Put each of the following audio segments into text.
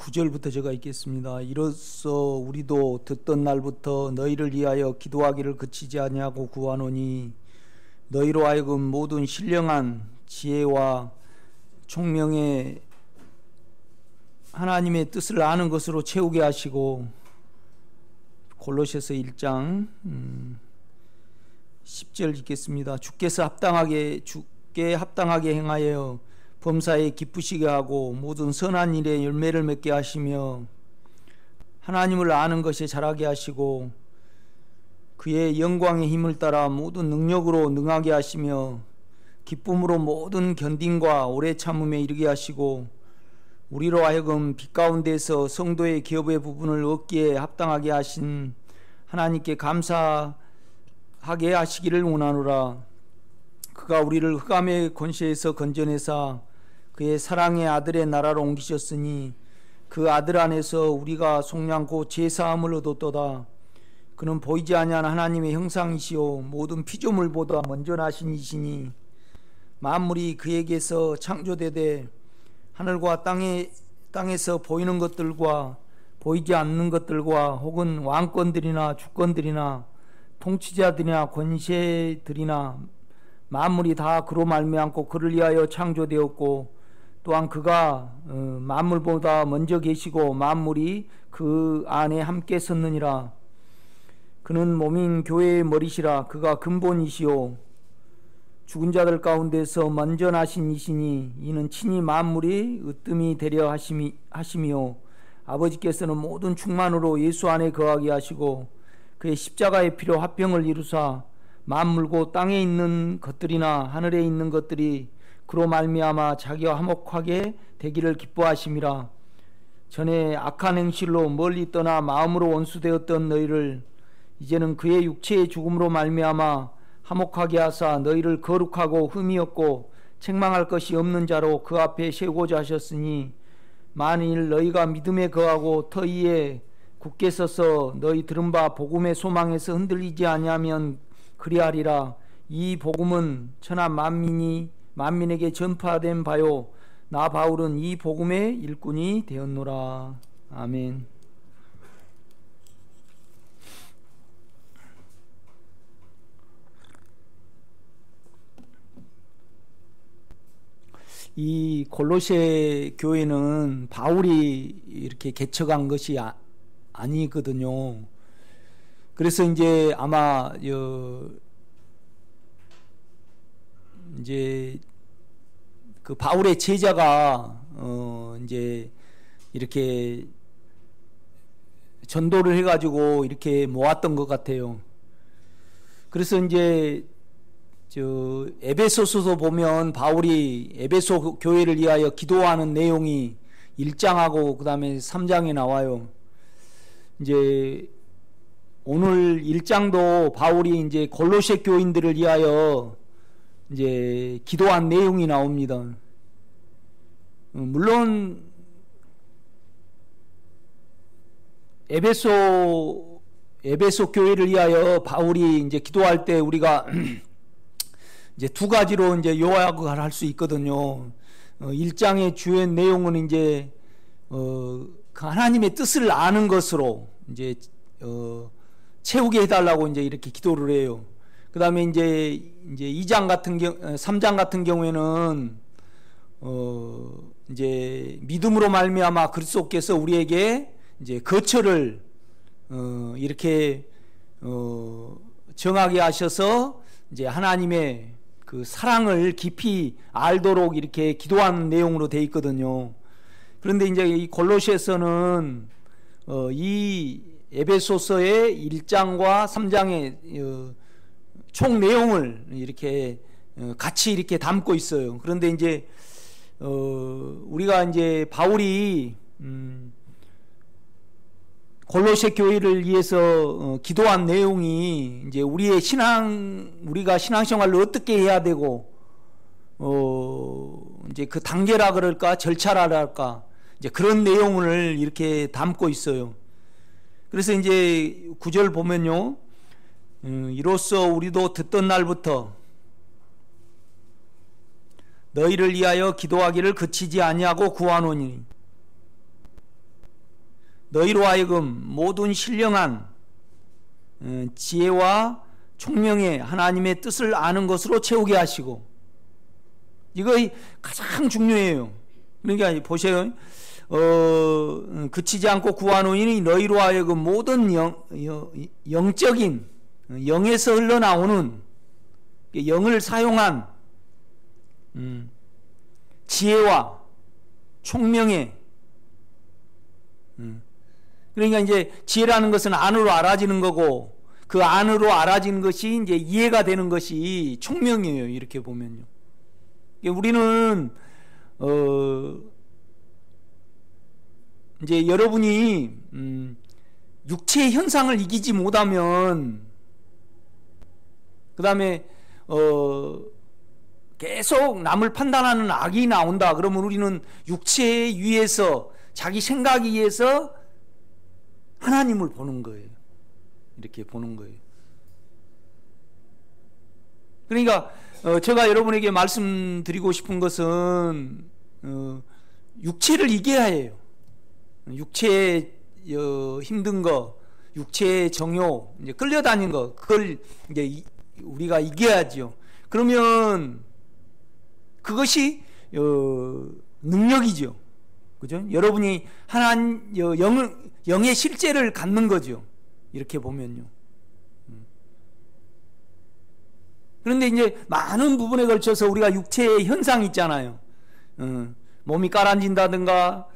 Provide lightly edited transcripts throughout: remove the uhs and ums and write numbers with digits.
9절부터 제가 읽겠습니다. 이로써 우리도 듣던 날부터 너희를 위하여 기도하기를 그치지 아니하고 구하노니 너희로 하여금 모든 신령한 지혜와 총명의 하나님의 뜻을 아는 것으로 채우게 하시고, 골로새서 1장 10절 읽겠습니다. 주께 합당하게 행하여 범사에 기쁘시게 하고 모든 선한 일에 열매를 맺게 하시며 하나님을 아는 것에 자라게 하시고 그의 영광의 힘을 따라 모든 능력으로 능하게 하시며 기쁨으로 모든 견딘과 오래 참음에 이르게 하시고 우리로 하여금 빛 가운데서 성도의 기업의 부분을 얻기에 합당하게 하신 하나님께 감사하게 하시기를 원하노라. 그가 우리를 흑암의 권세에서 건져내사 그의 사랑의 아들의 나라로 옮기셨으니 그 아들 안에서 우리가 속량고 제사함을 얻었도다. 그는 보이지 아니한 하나님의 형상이시오 모든 피조물보다 먼저 나신 이시니 만물이 그에게서 창조되되 하늘과 땅에서 보이는 것들과 보이지 않는 것들과 혹은 왕권들이나 주권들이나 통치자들이나 권세들이나 만물이 다 그로 말미암고 그를 위하여 창조되었고 또한 그가 만물보다 먼저 계시고 만물이 그 안에 함께 섰느니라. 그는 몸인 교회의 머리시라. 그가 근본이시오 죽은 자들 가운데서 먼저 나신 이시니 이는 친히 만물이 으뜸이 되려 하심이요 아버지께서는 모든 충만으로 예수 안에 거하게 하시고 그의 십자가의 피로 화평을 이루사 만물고 땅에 있는 것들이나 하늘에 있는 것들이 그로 말미암아 자기와 화목하게 되기를 기뻐하심이라. 전에 악한 행실로 멀리 떠나 마음으로 원수되었던 너희를 이제는 그의 육체의 죽음으로 말미암아 화목하게 하사 너희를 거룩하고 흠이 없고 책망할 것이 없는 자로 그 앞에 세우고자 하셨으니 만일 너희가 믿음에 거하고 터위에 굳게 서서 너희 들은 바 복음의 소망에서 흔들리지 아니하면 그리하리라. 이 복음은 천하 만민에게 전파된 바요 나 바울은 이 복음의 일꾼이 되었노라. 아멘. 이 골로새 교회는 바울이 이렇게 개척한 것이 아니거든요. 그래서 이제 아마 이제 그 바울의 제자가 이제 이렇게 전도를 해가지고 이렇게 모았던 것 같아요. 그래서 이제 에베소서도 보면 바울이 에베소 교회를 위하여 기도하는 내용이 1장하고 그 다음에 3장에 나와요. 이제 오늘 1장도 바울이 이제 골로새 교인들을 위하여 이제 기도한 내용이 나옵니다. 물론 에베소 교회를 위하여 바울이 이제 기도할 때 우리가 이제 두 가지로 이제 요약을 할 수 있거든요. 1장의 주요 내용은 이제 하나님의 뜻을 아는 것으로 이제 채우게 해달라고 이제 이렇게 기도를 해요. 그 다음에 이제 3장 같은 경우에는 이제 믿음으로 말미암아 그리스도께서 우리에게 이제 거처를 이렇게 정하게 하셔서 이제 하나님의 그 사랑을 깊이 알도록 이렇게 기도하는 내용으로 되어 있거든요. 그런데 이제 이 골로새서는 이 에베소서의 1장과 3장의 총 내용을 이렇게 같이 이렇게 담고 있어요. 그런데 이제 우리가 이제 바울이 골로새 교회를 위해서 기도한 내용이 이제 우리가 신앙생활을 어떻게 해야 되고 이제 그 단계라 그럴까 절차라 할까 이제 그런 내용을 이렇게 담고 있어요. 그래서 이제 9절 보면요, 이로써 우리도 듣던 날부터 너희를 위하여 기도하기를 그치지 아니하고 구하노니 너희로 하여금 모든 신령한 지혜와 총명의 하나님의 뜻을 아는 것으로 채우게 하시고, 이거 가장 중요해요. 그러니까 보세요. 그치지 않고 구하노니 너희로 하여금 모든 영적인 영에서 흘러나오는 영을 사용한 지혜와 총명의, 그러니까 이제 지혜라는 것은 안으로 알아지는 거고, 그 안으로 알아지는 것이 이제 이해가 되는 것이 총명이에요. 이렇게 보면요. 우리는 이제 여러분이 육체의 현상을 이기지 못하면, 그 다음에 계속 남을 판단하는 악이 나온다. 그러면 우리는 육체에 의해서, 자기 생각에 의해서 하나님을 보는 거예요. 이렇게 보는 거예요. 그러니까 제가 여러분에게 말씀드리고 싶은 것은 육체를 이겨야 해요. 육체의 힘든 거, 육체의 정욕, 이제 끌려다니는 거, 그걸 이제 우리가 이겨야죠. 그러면 그것이 능력이죠. 그죠? 여러분이 영의 실제를 갖는 거죠. 이렇게 보면요. 그런데 이제 많은 부분에 걸쳐서 우리가 육체의 현상이 있잖아요. 몸이 가라앉는다든가,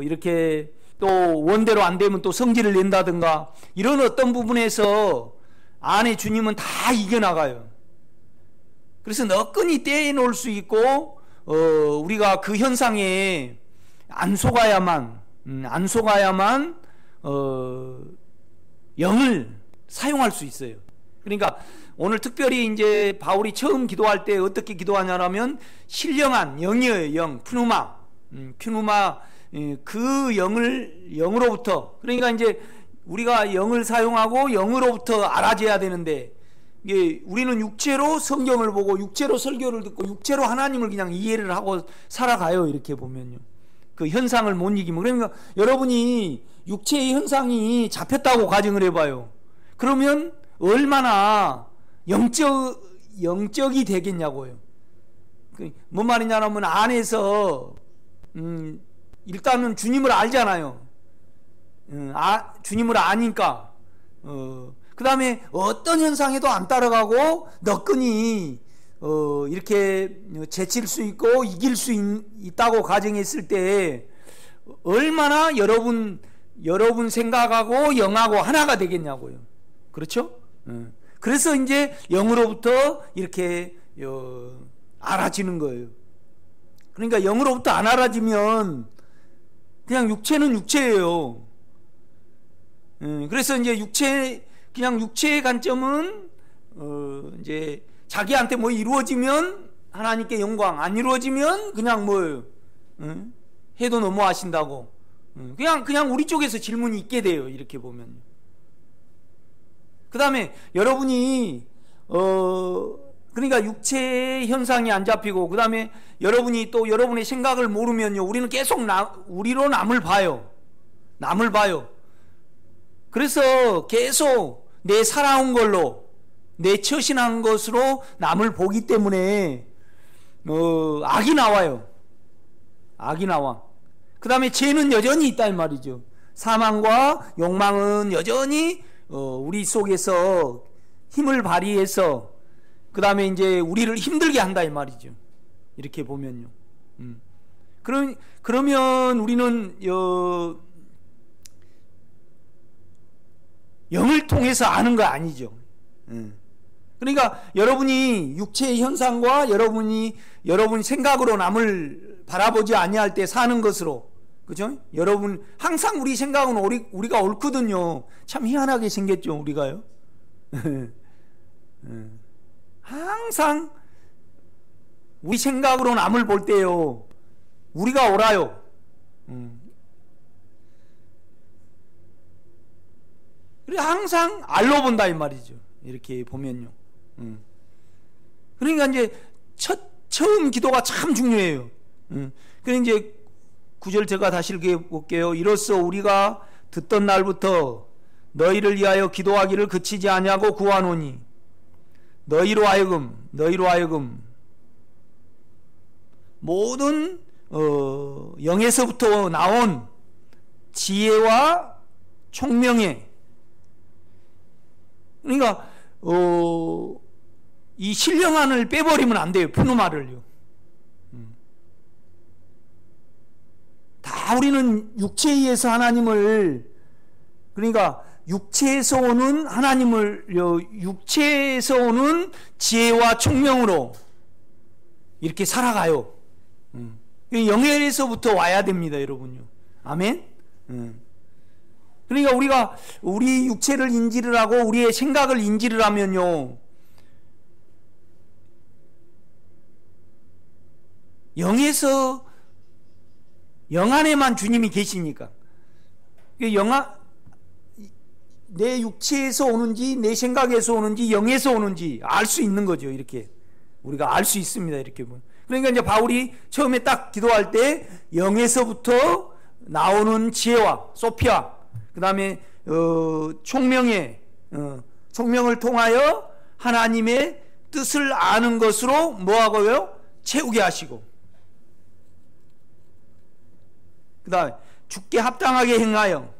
이렇게 또 원대로 안 되면 또 성질을 낸다든가, 이런 어떤 부분에서 안에 주님은 다 이겨나가요. 그래서 너끈히 떼놓을 수 있고, 우리가 그 현상에 안 속아야만 영을 사용할 수 있어요. 그러니까 오늘 특별히 이제 바울이 처음 기도할 때 어떻게 기도하냐면, 신령한 영이에요. 영, 푸누마, 그 영으로부터, 그러니까 이제 우리가 영을 사용하고 영으로부터 알아져야 되는데, 이게 우리는 육체로 성경을 보고 육체로 설교를 듣고 육체로 하나님을 그냥 이해를 하고 살아가요. 이렇게 보면요. 그 현상을 못 이기면. 그러니까 여러분이 육체의 현상이 잡혔다고 가정을 해봐요. 그러면 얼마나 영적이 되겠냐고요. 뭔 말이냐면, 안에서 일단은 주님을 알잖아요. 주님을 아니까 그 다음에 어떤 현상에도 안 따라가고 너끈히 이렇게 제칠 수 있고 이길 수 있다고 가정했을 때 얼마나 여러분 생각하고 영하고 하나가 되겠냐고요. 그렇죠? 그래서 이제 영으로부터 이렇게 알아지는 거예요. 그러니까 영으로부터 안 알아지면 그냥 육체는 육체예요. 그래서 이제 육체의 관점은 이제 자기한테 뭐 이루어지면 하나님께 영광, 안 이루어지면 그냥 뭐 해도 너무하신다고, 그냥 우리 쪽에서 질문이 있게 돼요. 이렇게 보면. 그 다음에 여러분이 그러니까 육체의 현상이 안 잡히고, 그 다음에 여러분이 또 여러분의 생각을 모르면요, 우리는 계속 우리로 남을 봐요. 그래서 계속 내 살아온 걸로, 내 처신한 것으로 남을 보기 때문에 악이 나와요. 악이 나와. 그 다음에 죄는 여전히 있다 이 말이죠. 사망과 욕망은 여전히 우리 속에서 힘을 발휘해서 그 다음에 이제 우리를 힘들게 한다 이 말이죠. 이렇게 보면요. 그러면 우리는 영을 통해서 아는 거 아니죠. 그러니까 여러분이 육체의 현상과 여러분 생각으로 남을 바라보지 아니할 때 사는 것으로, 그죠? 여러분 항상 우리 생각은 우리가 옳거든요. 참 희한하게 생겼죠, 우리가요. 항상 우리 생각으로 남을 볼 때요, 우리가 옳아요. 그래 항상 알로 본다 이 말이죠. 이렇게 보면요. 그러니까 이제 처음 기도가 참 중요해요. 그래 이제 9절 제가 다시 읽어볼게요. 이로써 우리가 듣던 날부터 너희를 위하여 기도하기를 그치지 아니하고 구하노니 너희로 하여금 모든 영에서부터 나온 지혜와 총명에, 그러니까 이 신령한을 빼버리면 안 돼요. 푸누마를요. 다 우리는 육체에 의해서 하나님을, 그러니까 육체에서 오는 하나님을, 육체에서 오는 지혜와 총명으로 이렇게 살아가요. 영에서부터 와야 됩니다, 여러분요. 아멘. 그러니까 우리가 우리 육체를 인지를 하고 우리의 생각을 인지를 하면요, 영에서, 영 안에만 주님이 계시니까, 내 육체에서 오는지 내 생각에서 오는지 영에서 오는지 알 수 있는 거죠. 이렇게 우리가 알 수 있습니다. 이렇게 보면. 그러니까 이제 바울이 처음에 딱 기도할 때 영에서부터 나오는 지혜와 소피아, 그 다음에 총명을 통하여 하나님의 뜻을 아는 것으로 뭐하고요? 채우게 하시고, 그 다음에 주께 합당하게 행하여,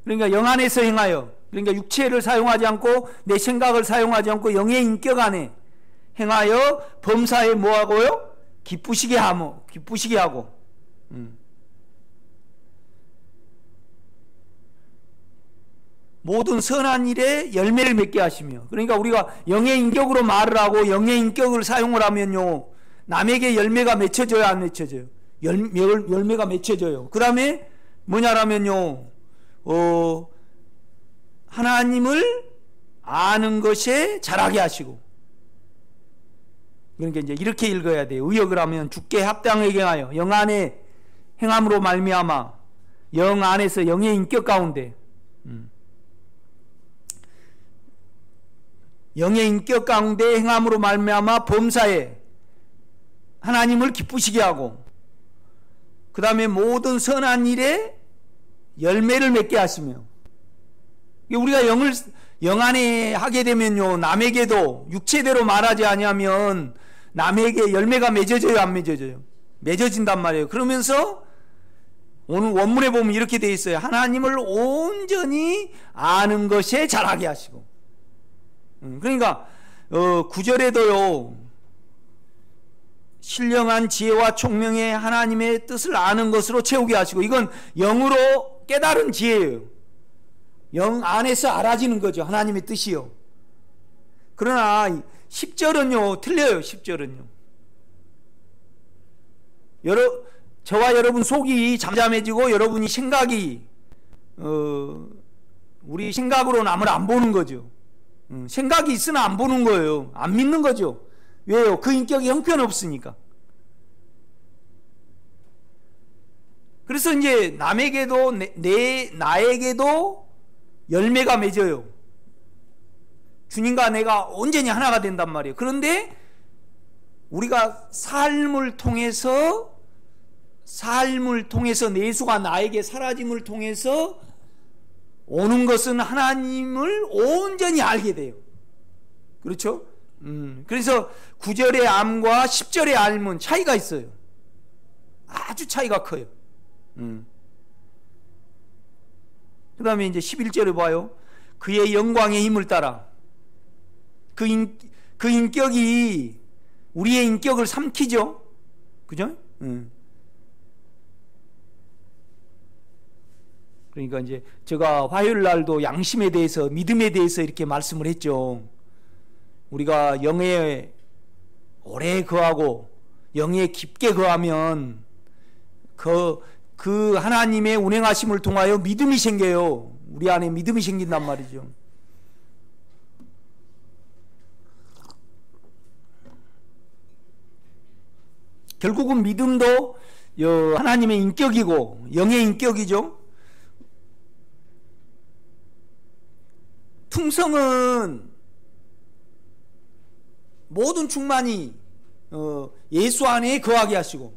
그러니까 영 안에서 행하여, 그러니까 육체를 사용하지 않고 내 생각을 사용하지 않고 영의 인격 안에 행하여 범사에 뭐하고요? 기쁘시게 하고, 모든 선한 일에 열매를 맺게 하시며, 그러니까 우리가 영의 인격으로 말을 하고 영의 인격을 사용을 하면요, 남에게 열매가 맺혀져요, 안 맺혀져요? 열매가 맺혀져요. 그 다음에 뭐냐라면요, 하나님을 아는 것에 자라게 하시고, 그러니까 이제 이렇게 읽어야 돼요. 의역을 하면 주께 합당하게 행하여 영 안에 행함으로 말미암아, 영 안에서 영의 인격 가운데, 영의 인격 가운데 행함으로 말미암아 범사에 하나님을 기쁘시게 하고, 그 다음에 모든 선한 일에 열매를 맺게 하시며, 우리가 영 안에 하게 되면요, 남에게도 육체대로 말하지 아니하면 남에게 열매가 맺어져요, 안 맺어져요? 맺어진단 말이에요. 그러면서 오늘 원문에 보면 이렇게 돼 있어요. 하나님을 온전히 아는 것에 자라게 하시고. 그러니까 9절에도요, 신령한 지혜와 총명에 하나님의 뜻을 아는 것으로 채우게 하시고, 이건 영으로 깨달은 지혜예요. 영 안에서 알아지는 거죠, 하나님의 뜻이요. 그러나 10절은요 틀려요. 10절은요, 저와 여러분 속이 잠잠해지고 여러분이 생각이 우리 생각으로 남을 안 보는 거죠. 생각이 있으나 안 보는 거예요. 안 믿는 거죠. 왜요? 그 인격이 형편없으니까. 그래서 이제 남에게도 나에게도 열매가 맺어요. 주님과 내가 온전히 하나가 된단 말이에요. 그런데 우리가 삶을 통해서 내수가 나에게 사라짐을 통해서 오는 것은 하나님을 온전히 알게 돼요. 그렇죠? 그래서 9절의 암과 10절의 암은 차이가 있어요. 아주 차이가 커요. 그 다음에 이제 11절에 봐요. 그의 영광의 힘을 따라, 그 인격이 우리의 인격을 삼키죠. 그죠? 그러니까 이제 제가 화요일 날도 양심에 대해서, 믿음에 대해서 이렇게 말씀을 했죠. 우리가 영에 오래 거하고 영에 깊게 거하면 그 하나님의 운행하심을 통하여 믿음이 생겨요. 우리 안에 믿음이 생긴단 말이죠. 결국은 믿음도 하나님의 인격이고 영의 인격이죠. 충성은 모든 충만이 예수 안에 거하게 하시고,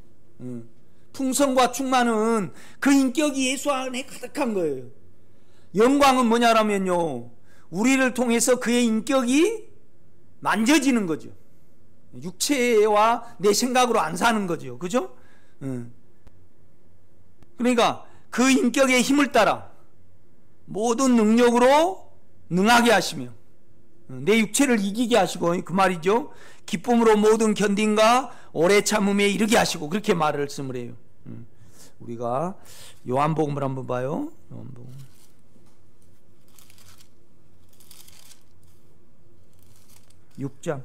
풍성과 충만은 그 인격이 예수 안에 가득한 거예요. 영광은 뭐냐라면요, 우리를 통해서 그의 인격이 만져지는 거죠. 육체와 내 생각으로 안 사는 거죠. 그죠? 그러니까 그 인격의 힘을 따라 모든 능력으로 능하게 하시며 내 육체를 이기게 하시고, 그 말이죠. 기쁨으로 모든 견딘과 오래 참음에 이르게 하시고, 그렇게 말씀을 해요. 우리가 요한복음을 한번 봐요. 요한복음. (6장)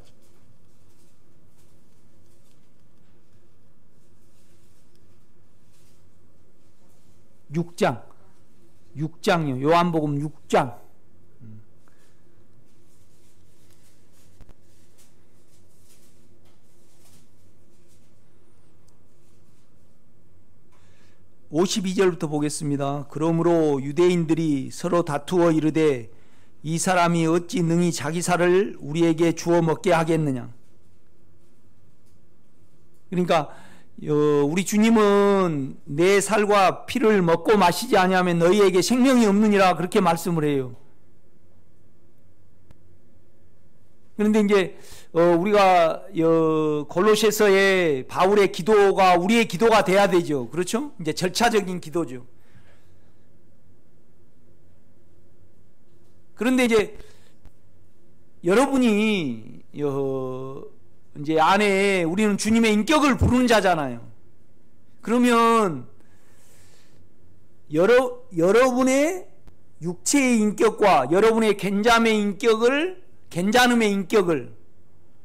6장이요. 요한복음 6장. (52절부터) 보겠습니다. 그러므로 유대인들이 서로 다투어 이르되 이 사람이 어찌 능히 자기 살을 우리에게 주어 먹게 하겠느냐. 그러니까 우리 주님은 내 살과 피를 먹고 마시지 아니하면 너희에게 생명이 없느니라, 그렇게 말씀을 해요. 그런데 이제 우리가 골로새서의 바울의 기도가 우리의 기도가 돼야 되죠. 그렇죠? 이제 절차적인 기도죠. 그런데 이제 여러분이 이제 안에 우리는 주님의 인격을 부르는 자잖아요. 그러면 여러분의 육체의 인격과 여러분의 괜찮음의 인격을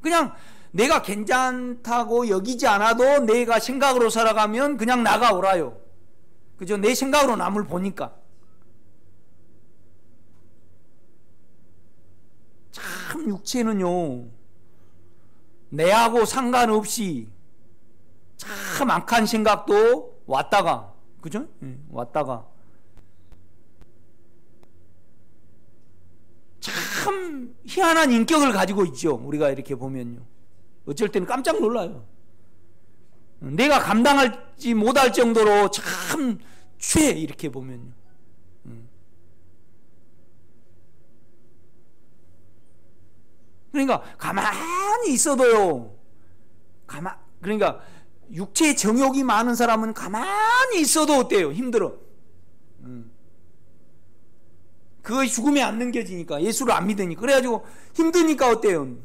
그냥 내가 괜찮다고 여기지 않아도 내가 생각으로 살아가면 그냥 나가오라요. 그죠? 내 생각으로 남을 보니까. 참 육체는요, 내하고 상관없이 참 악한 생각도 왔다가, 그죠? 왔다가 참 희한한 인격을 가지고 있죠. 우리가 이렇게 보면요, 어쩔 때는 깜짝 놀라요. 내가 감당하지 못할 정도로 참 죄, 이렇게 보면요. 그러니까 가만히 있어도요, 그러니까 육체의 정욕이 많은 사람은 가만히 있어도 어때요? 힘들어. 그것이 죽음에 안 넘겨지니까, 예수를 안 믿으니까. 그래가지고 힘드니까 어때요?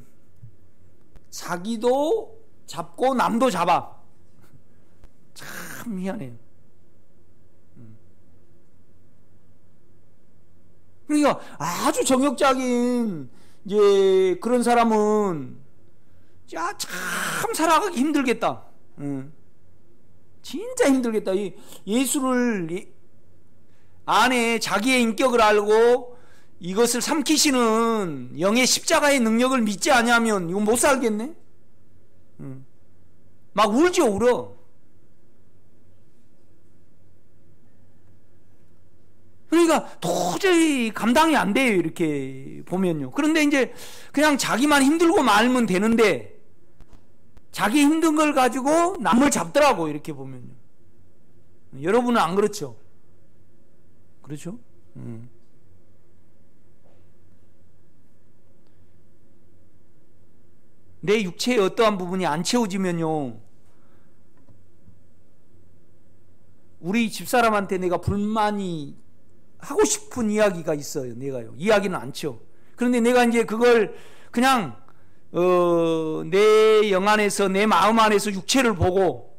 자기도 잡고 남도 잡아. 참 희한해요. 그러니까 아주 정욕적인 이제 그런 사람은 참 살아가기 힘들겠다. 진짜 힘들겠다. 예수를 안에 자기의 인격을 알고 이것을 삼키시는 영의 십자가의 능력을 믿지 않으면 이거 못 살겠네. 막 울죠, 울어. 그러니까 도저히 감당이 안 돼요, 이렇게 보면요. 그런데 이제 그냥 자기만 힘들고 말면 되는데 자기 힘든 걸 가지고 남을 잡더라고, 이렇게 보면요. 여러분은 안 그렇죠? 그렇죠? 내 육체의 어떠한 부분이 안 채워지면요, 우리 집사람한테 내가 불만이 하고 싶은 이야기가 있어요. 내가요, 이야기는 않죠. 그런데 내가 이제 그걸 그냥 내 영 안에서, 내 마음 안에서 육체를 보고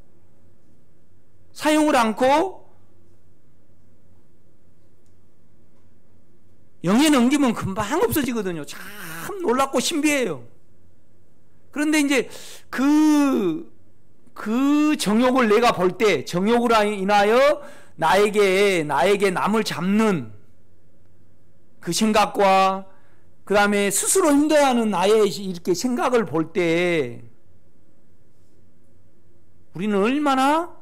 사용을 않고 영에 넘기면 금방 없어지거든요. 참 놀랍고 신비해요. 그런데 이제 그 정욕을 내가 볼 때, 정욕으로 인하여 나에게 남을 잡는 그 생각과 그 다음에 스스로 힘들어하는 나의 이렇게 생각을 볼 때 우리는 얼마나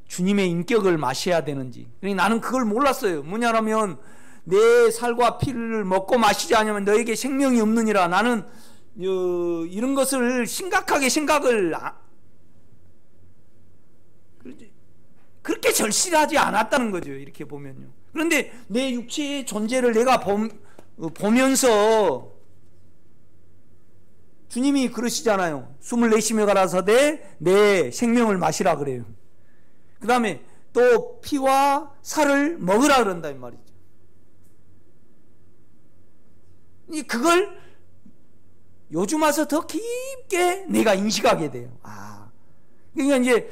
주님의 인격을 마셔야 되는지. 그러니까 나는 그걸 몰랐어요. 뭐냐면 내 살과 피를 먹고 마시지 않으면 너에게 생명이 없느니라. 나는 이런 것을 심각하게 생각을 그렇게 절실하지 않았다는 거죠. 이렇게 보면요. 그런데 내 육체의 존재를 내가 보면서 주님이 그러시잖아요. 숨을 내쉬며 가라사대 내 생명을 마시라 그래요. 그 다음에 또 피와 살을 먹으라 그런다 이 말이죠. 그걸 요즘 와서 더 깊게 내가 인식하게 돼요. 그러니까 이제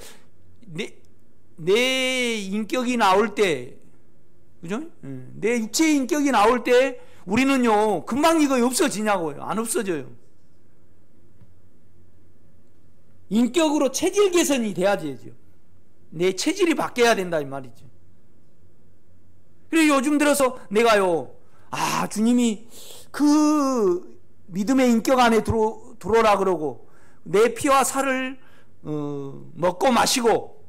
내 인격이 나올 때, 그죠? 내 육체의 인격이 나올 때 우리는요 금방 이거 없어지냐고요. 안 없어져요. 인격으로 체질 개선이 돼야지요. 내 체질이 바뀌어야 된다 이 말이죠. 그리고 요즘 들어서 내가요, 주님이 그 믿음의 인격 안에 들어오라 그러고 내 피와 살을 먹고 마시고,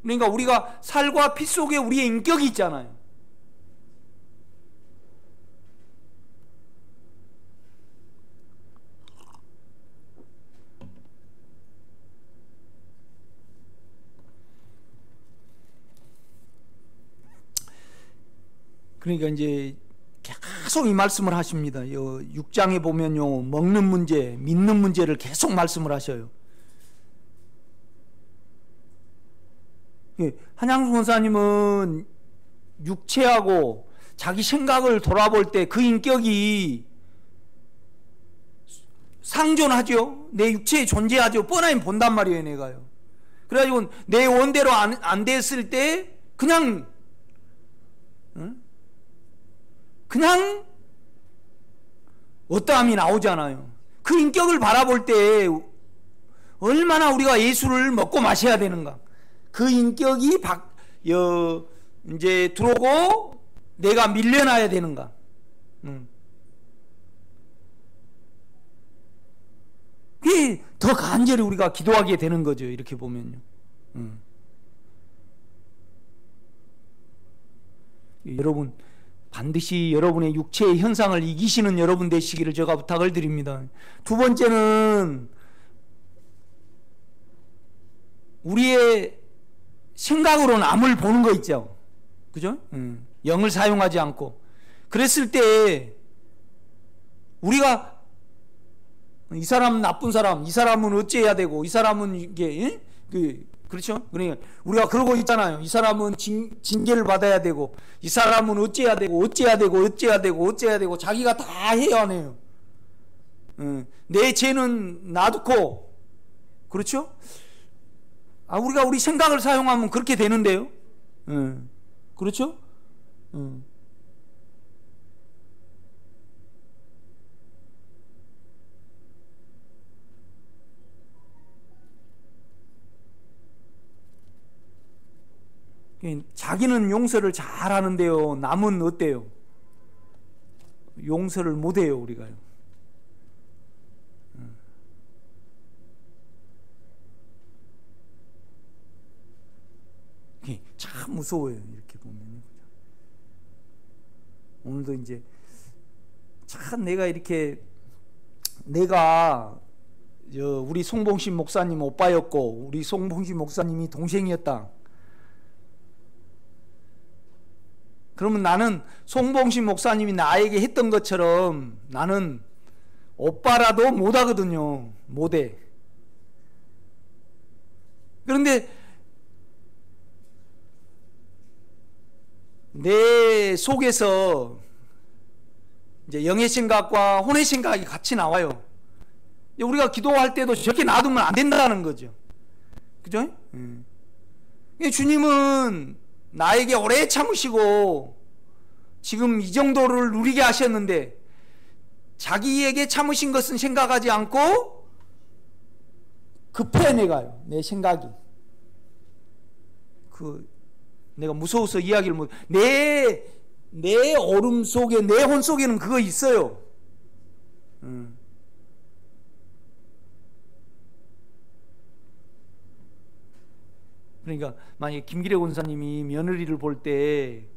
그러니까 우리가 살과 피 속에 우리의 인격이 있잖아요. 그러니까 이제 계속 이 말씀을 하십니다. 6장에 보면요, 먹는 문제, 믿는 문제를 계속 말씀을 하셔요. 한양수 권사님은 육체하고 자기 생각을 돌아볼 때 그 인격이 상존하죠. 내 육체에 존재하죠. 뻔하게 본단 말이에요, 내가요. 그래가지고 내 원대로 안 됐을 때 그냥 어떠함이 나오잖아요. 그 인격을 바라볼 때 얼마나 우리가 예수를 먹고 마셔야 되는가. 그 인격이 이제 들어오고 내가 밀려나야 되는가. 그게 더 간절히 우리가 기도하게 되는 거죠. 이렇게 보면요. 여러분, 반드시 여러분의 육체의 현상을 이기시는 여러분 되시기를 제가 부탁을 드립니다. 두 번째는 우리의 생각으로 남을 보는 거 있죠. 그죠? 영을 사용하지 않고. 그랬을 때 우리가 이 사람은 나쁜 사람, 이 사람은 어째야 되고, 이 사람은 이게 그렇죠? 그러니까 우리가 그러고 있잖아요. 이 사람은 징계를 받아야 되고, 이 사람은 어째야 되고, 어째야 되고, 어째야 되고, 어째야 되고, 자기가 다 해야 하네요. 내 죄는 놔두고, 그렇죠? 우리가 우리 생각을 사용하면 그렇게 되는데요. 그렇죠? 자기는 용서를 잘 하는데요, 남은 어때요? 용서를 못해요, 우리가요. 참 무서워요, 이렇게 보면. 오늘도 이제 참 내가 우리 송봉신 목사님 오빠였고 우리 송봉신 목사님이 동생이었다. 그러면 나는 송봉신 목사님이 나에게 했던 것처럼 나는 오빠라도 못하거든요. 못해. 그런데 내 속에서 이제 영의 생각과 혼의 생각이 같이 나와요. 우리가 기도할 때도 저렇게 놔두면 안 된다는 거죠. 그죠? 주님은 나에게 오래 참으시고 지금 이 정도를 누리게 하셨는데 자기에게 참으신 것은 생각하지 않고 급해 내가요. 내 생각이. 내가 무서워서 이야기를 못. 내 얼음 속에, 내 혼 속에는 그거 있어요. 그러니까 만약에 김기래 권사님이 며느리를 볼 때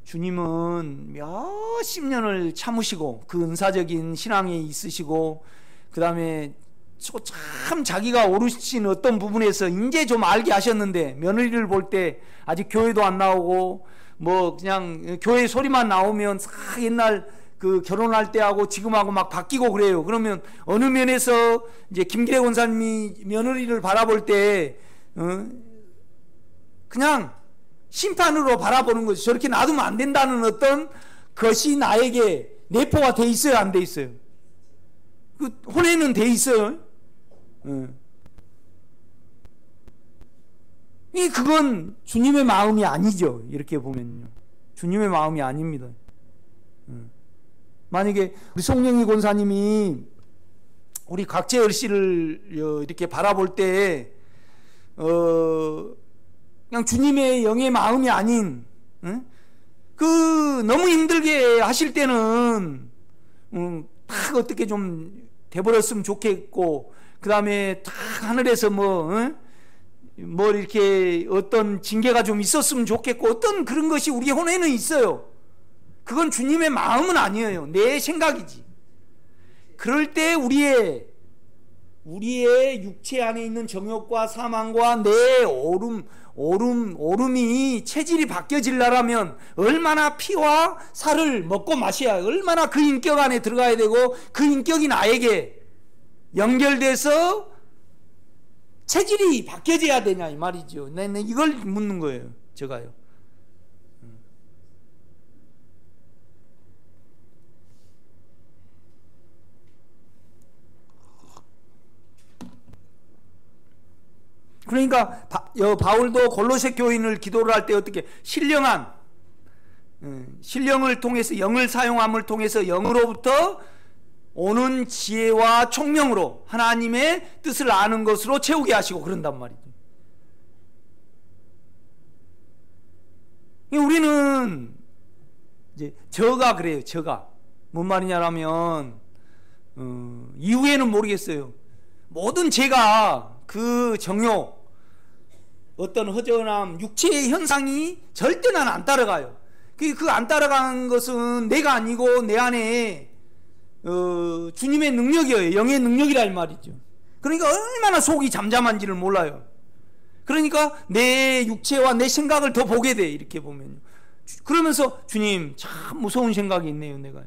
주님은 몇십 년을 참으시고 그 은사적인 신앙에 있으시고 그 다음에 참 자기가 오르신 어떤 부분에서 이제 좀 알게 하셨는데, 며느리를 볼 때 아직 교회도 안 나오고 뭐 그냥 교회 소리만 나오면 싹 옛날 그 결혼할 때하고 지금하고 막 바뀌고 그래요. 그러면 어느 면에서 이제 김기래 권사님이 며느리를 바라볼 때 그냥 심판으로 바라보는 거죠. 저렇게 놔두면 안 된다는 어떤 것이 나에게 내포가 돼 있어요, 안 돼 있어요? 그 혼에는 돼 있어요. 그건 주님의 마음이 아니죠. 이렇게 보면요, 주님의 마음이 아닙니다. 만약에 우리 송영희 권사님이 우리 각재열 씨를 이렇게 바라볼 때 그냥 주님의 영의 마음이 아닌 그 너무 힘들게 하실 때는 딱 어떻게 좀 돼버렸으면 좋겠고, 그 다음에 딱 하늘에서 뭐 이렇게 어떤 징계가 좀 있었으면 좋겠고, 어떤 그런 것이 우리 혼에는 있어요. 그건 주님의 마음은 아니에요. 내 생각이지. 그럴 때 우리의 육체 안에 있는 정욕과 사망과 내 오름이 체질이 바뀌어질라면 얼마나 피와 살을 먹고 마셔야, 얼마나 그 인격 안에 들어가야 되고, 그 인격이 나에게 연결돼서 체질이 바뀌어져야 되냐 이 말이죠. 네, 이걸 묻는 거예요, 제가요. 그러니까 바울도 골로새 교인을 기도를 할 때 어떻게 신령을 통해서, 영을 사용함을 통해서 영으로부터 오는 지혜와 총명으로 하나님의 뜻을 아는 것으로 채우게 하시고 그런단 말이죠. 우리는 이제 저가 그래요. 저가 뭔 말이냐면 이후에는 모르겠어요. 모든 죄가 그 정욕, 어떤 허전함, 육체의 현상이 절대 난 안 따라가요. 그 안 따라간 것은 내가 아니고 내 안에 주님의 능력이에요. 영의 능력이라 이 말이죠. 그러니까 얼마나 속이 잠잠한지를 몰라요. 그러니까 내 육체와 내 생각을 더 보게 돼, 이렇게 보면요. 그러면서 주님, 참 무서운 생각이 있네요, 내가.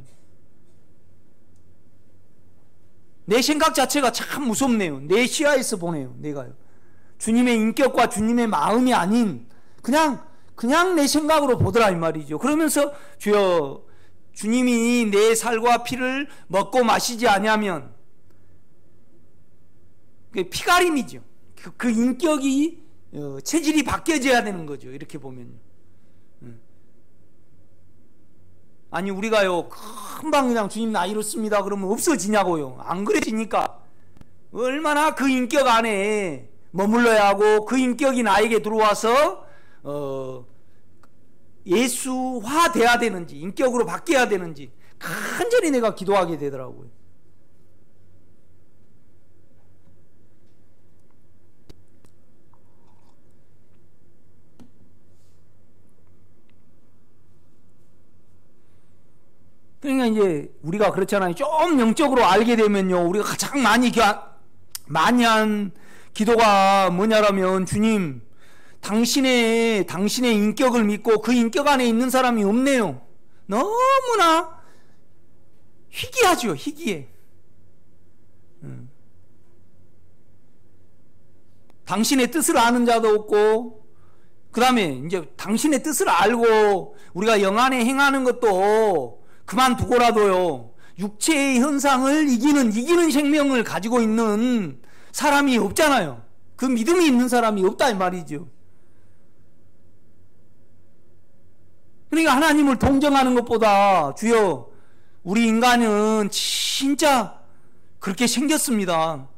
내 생각 자체가 참 무섭네요. 내 시야에서 보네요, 내가요. 주님의 인격과 주님의 마음이 아닌 그냥 내 생각으로 보더라 이 말이죠. 그러면서 주여, 주님이 내 살과 피를 먹고 마시지 아니하면, 피가림이죠. 그 인격이 체질이 바뀌어져야 되는 거죠, 이렇게 보면요. 아니 우리가요 금방 그냥 주님 나 이렇습니다 그러면 없어지냐고요. 안 그래지니까 얼마나 그 인격 안에 머물러야 하고, 그 인격이 나에게 들어와서 예수화 돼야 되는지, 인격으로 바뀌어야 되는지 간절히 내가 기도하게 되더라고요. 그러니까 이제 우리가 그렇잖아요. 좀 영적으로 알게 되면요, 우리가 가장 많이 한 기도가 뭐냐라면, 주님, 당신의 인격을 믿고 그 인격 안에 있는 사람이 없네요. 너무나 희귀하죠, 희귀해. 당신의 뜻을 아는 자도 없고, 그 다음에 이제 당신의 뜻을 알고 우리가 영 안에 행하는 것도 그만두고라도요, 육체의 현상을 이기는 생명을 가지고 있는 사람이 없잖아요. 그 믿음이 있는 사람이 없다 이 말이죠. 그러니까 하나님을 동정하는 것보다, 주여, 우리 인간은 진짜 그렇게 생겼습니다.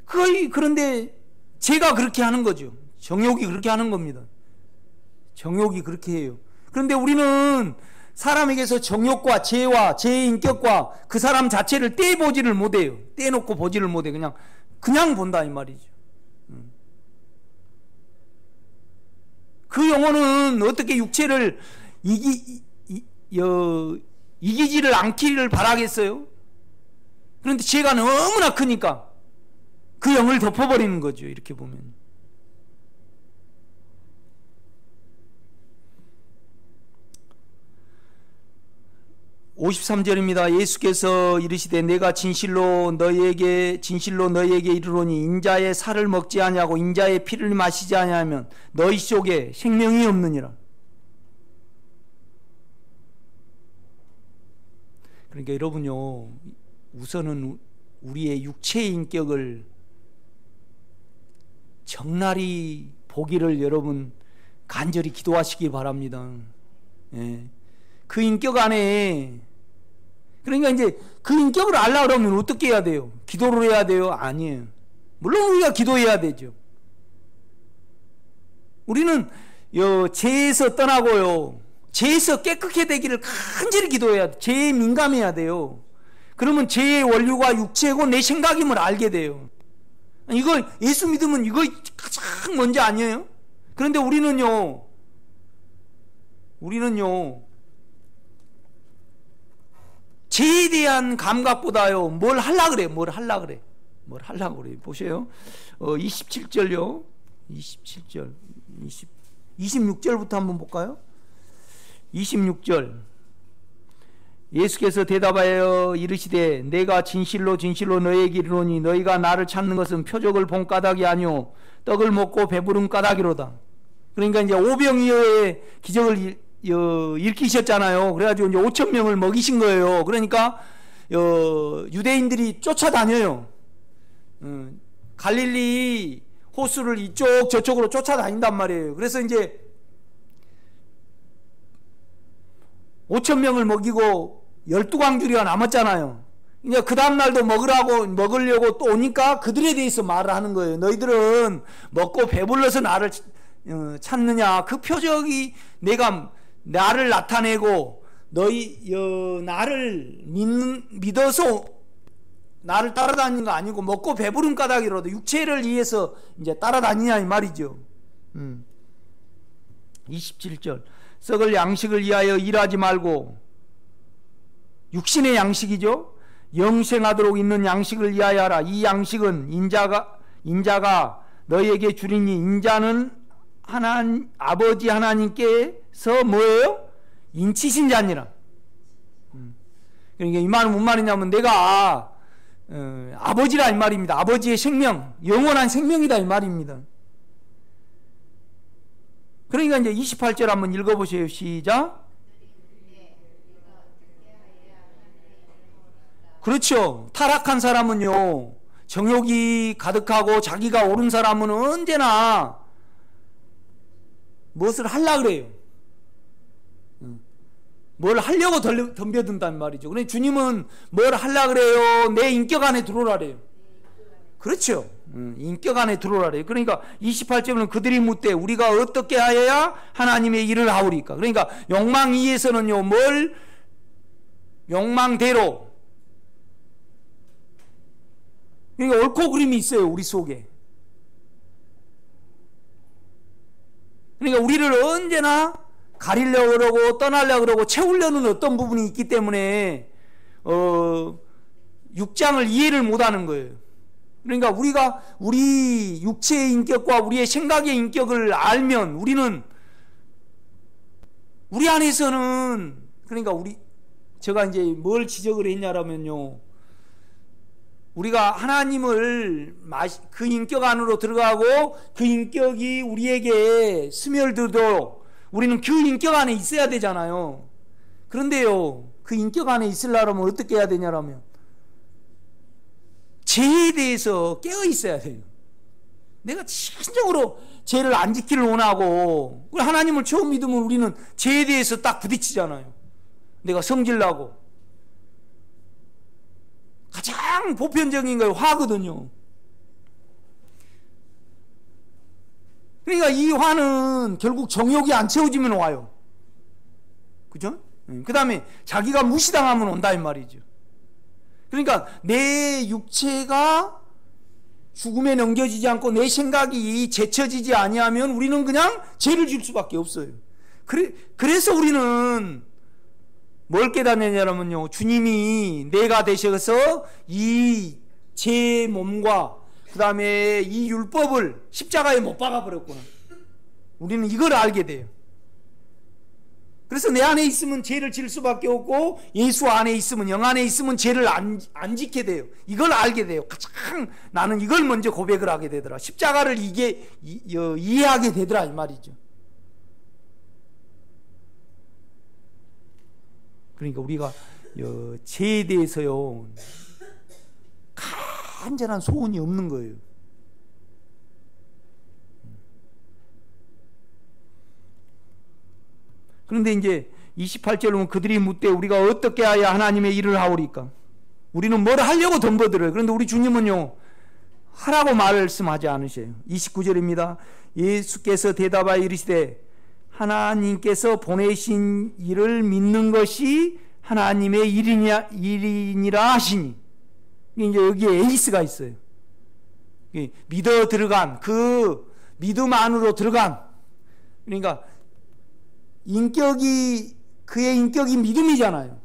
그런데 제가 그렇게 하는 거죠. 정욕이 그렇게 하는 겁니다. 정욕이 그렇게 해요. 그런데 우리는 사람에게서 정욕과 죄와 죄의 인격과 그 사람 자체를 떼보지를 못해요. 떼놓고 보지를 못해. 그냥 본다 이 말이죠. 그 영혼은 어떻게 육체를 이기지를 않기를 바라겠어요? 그런데 죄가 너무나 크니까 그 영을 덮어버리는 거죠. 이렇게 보면. (53절입니다) 예수께서 이르시되 내가 진실로 너희에게 이르노니 인자의 살을 먹지 아니하고 인자의 피를 마시지 아니하면 너희 속에 생명이 없느니라. 그러니까 여러분요, 우선은 우리의 육체의 인격을 적나리 보기를 여러분 간절히 기도하시기 바랍니다. 예. 그 인격 안에, 그러니까 이제 그 인격을 알려고 그러면 어떻게 해야 돼요? 기도를 해야 돼요? 아니에요. 물론 우리가 기도해야 되죠. 우리는 죄에서 떠나고요, 죄에서 깨끗게 되기를 간절히 기도해야 돼요. 죄에 민감해야 돼요. 그러면 죄의 원류가 육체고 내 생각임을 알게 돼요. 이거 예수 믿으면 이거 가장 먼저 아니에요? 그런데 우리는요 죄에 대한 감각보다요 뭘 하려고 그래. 보세요. 27절요. 27절. 26절부터 한번 볼까요? 26절. 예수께서 대답하여 이르시되 내가 진실로 너희에게 이르노니 너희가 나를 찾는 것은 표적을 본 까닭이 아니오 떡을 먹고 배부른 까닭이로다. 그러니까 이제 오병이어의 기적을 일으키셨잖아요. 그래가지고 이제 5,000명을 먹이신 거예요. 그러니까 유대인들이 쫓아다녀요. 갈릴리 호수를 이쪽 저쪽으로 쫓아다닌단 말이에요. 그래서 이제 5,000명을 먹이고 12광주리가 남았잖아요. 이제 그 다음날도 먹으려고 또 오니까 그들에 대해서 말을 하는 거예요. 너희들은 먹고 배불러서 나를 찾느냐? 그 표적이 내가 나를 나타내고 나를 믿어서 나를 따라다니는 거 아니고 먹고 배부른 까닭이라도 육체를 위해서 이제 따라다니냐 이 말이죠. 27절. 썩을 양식을 위하여 일하지 말고, 육신의 양식이죠. 영생하도록 있는 양식을 위하여 하라. 이 양식은 인자가 너희에게 주리니 인자는 아버지 하나님께서 뭐예요? 인치신 자니라. 그러니까 이 말은 뭔 말이냐면 내가 아버지라 이 말입니다. 아버지의 생명, 영원한 생명이다 이 말입니다. 그러니까 이제 28절 한번 읽어보세요. 시작. 그렇죠. 타락한 사람은요, 정욕이 가득하고 자기가 옳은 사람은 언제나 무엇을 하려고 그래요. 뭘 하려고 덤벼든단 말이죠. 그런데 주님은 뭘 하려고 그래요? 내 인격 안에 들어오라래요. 그렇죠. 인격 안에 들어오라래요. 그러니까 28절은 그들이 묻되 우리가 어떻게 하여야 하나님의 일을 하오리까? 그러니까 욕망 위에서는요, 뭘 욕망대로, 그러니까 옳고 그름이 있어요, 우리 속에. 그러니까 우리를 언제나 가리려고 그러고 떠나려고 그러고 채우려는 어떤 부분이 있기 때문에 육장을 이해를 못하는 거예요. 그러니까 우리가 우리 육체의 인격과 우리의 생각의 인격을 알면 우리는 우리 안에서는, 그러니까 제가 이제 뭘 지적을 했냐라면요, 우리가 하나님을 그 인격 안으로 들어가고 그 인격이 우리에게 스며들도록 우리는 그 인격 안에 있어야 되잖아요. 그런데요, 그 인격 안에 있으려면 어떻게 해야 되냐라면 죄에 대해서 깨어 있어야 돼요. 내가 진정으로 죄를 안 지키를 원하고, 우리 하나님을 처음 믿으면 우리는 죄에 대해서 딱 부딪히잖아요. 내가 성질나고. 가장 보편적인 게 화거든요. 그러니까 이 화는 결국 정욕이 안 채워지면 와요. 그죠? 그 다음에 자기가 무시당하면 온다 이 말이죠. 그러니까 내 육체가 죽음에 넘겨지지 않고 내 생각이 제쳐지지 아니하면 우리는 그냥 죄를 질 수밖에 없어요. 그래서 우리는 뭘 깨닫느냐면요, 주님이 내가 되셔서 이 제 몸과 그 다음에 이 율법을 십자가에 못 박아버렸구나. 우리는 이걸 알게 돼요. 그래서 내 안에 있으면 죄를 질 수밖에 없고, 예수 안에 있으면, 영 안에 있으면 죄를 안 지게 돼요. 이걸 알게 돼요. 가장 나는 이걸 먼저 고백을 하게 되더라. 십자가를 이해하게 되더라, 이 말이죠. 그러니까 우리가 죄에 대해서요, 간절한 소원이 없는 거예요. 그런데 이제 28절에 보면 그들이 묻되 우리가 어떻게 하야 하나님의 일을 하오리까? 우리는 뭘 하려고 덤벼들어요. 그런데 우리 주님은요, 하라고 말씀하지 않으셔요. 29절입니다. 예수께서 대답하여 이르시되 하나님께서 보내신 일을 믿는 것이 하나님의 일이니라 하시니. 이제 여기에 에이스가 있어요. 믿어 들어간, 그 믿음 안으로 들어간, 그러니까 그의 인격이 믿음이잖아요.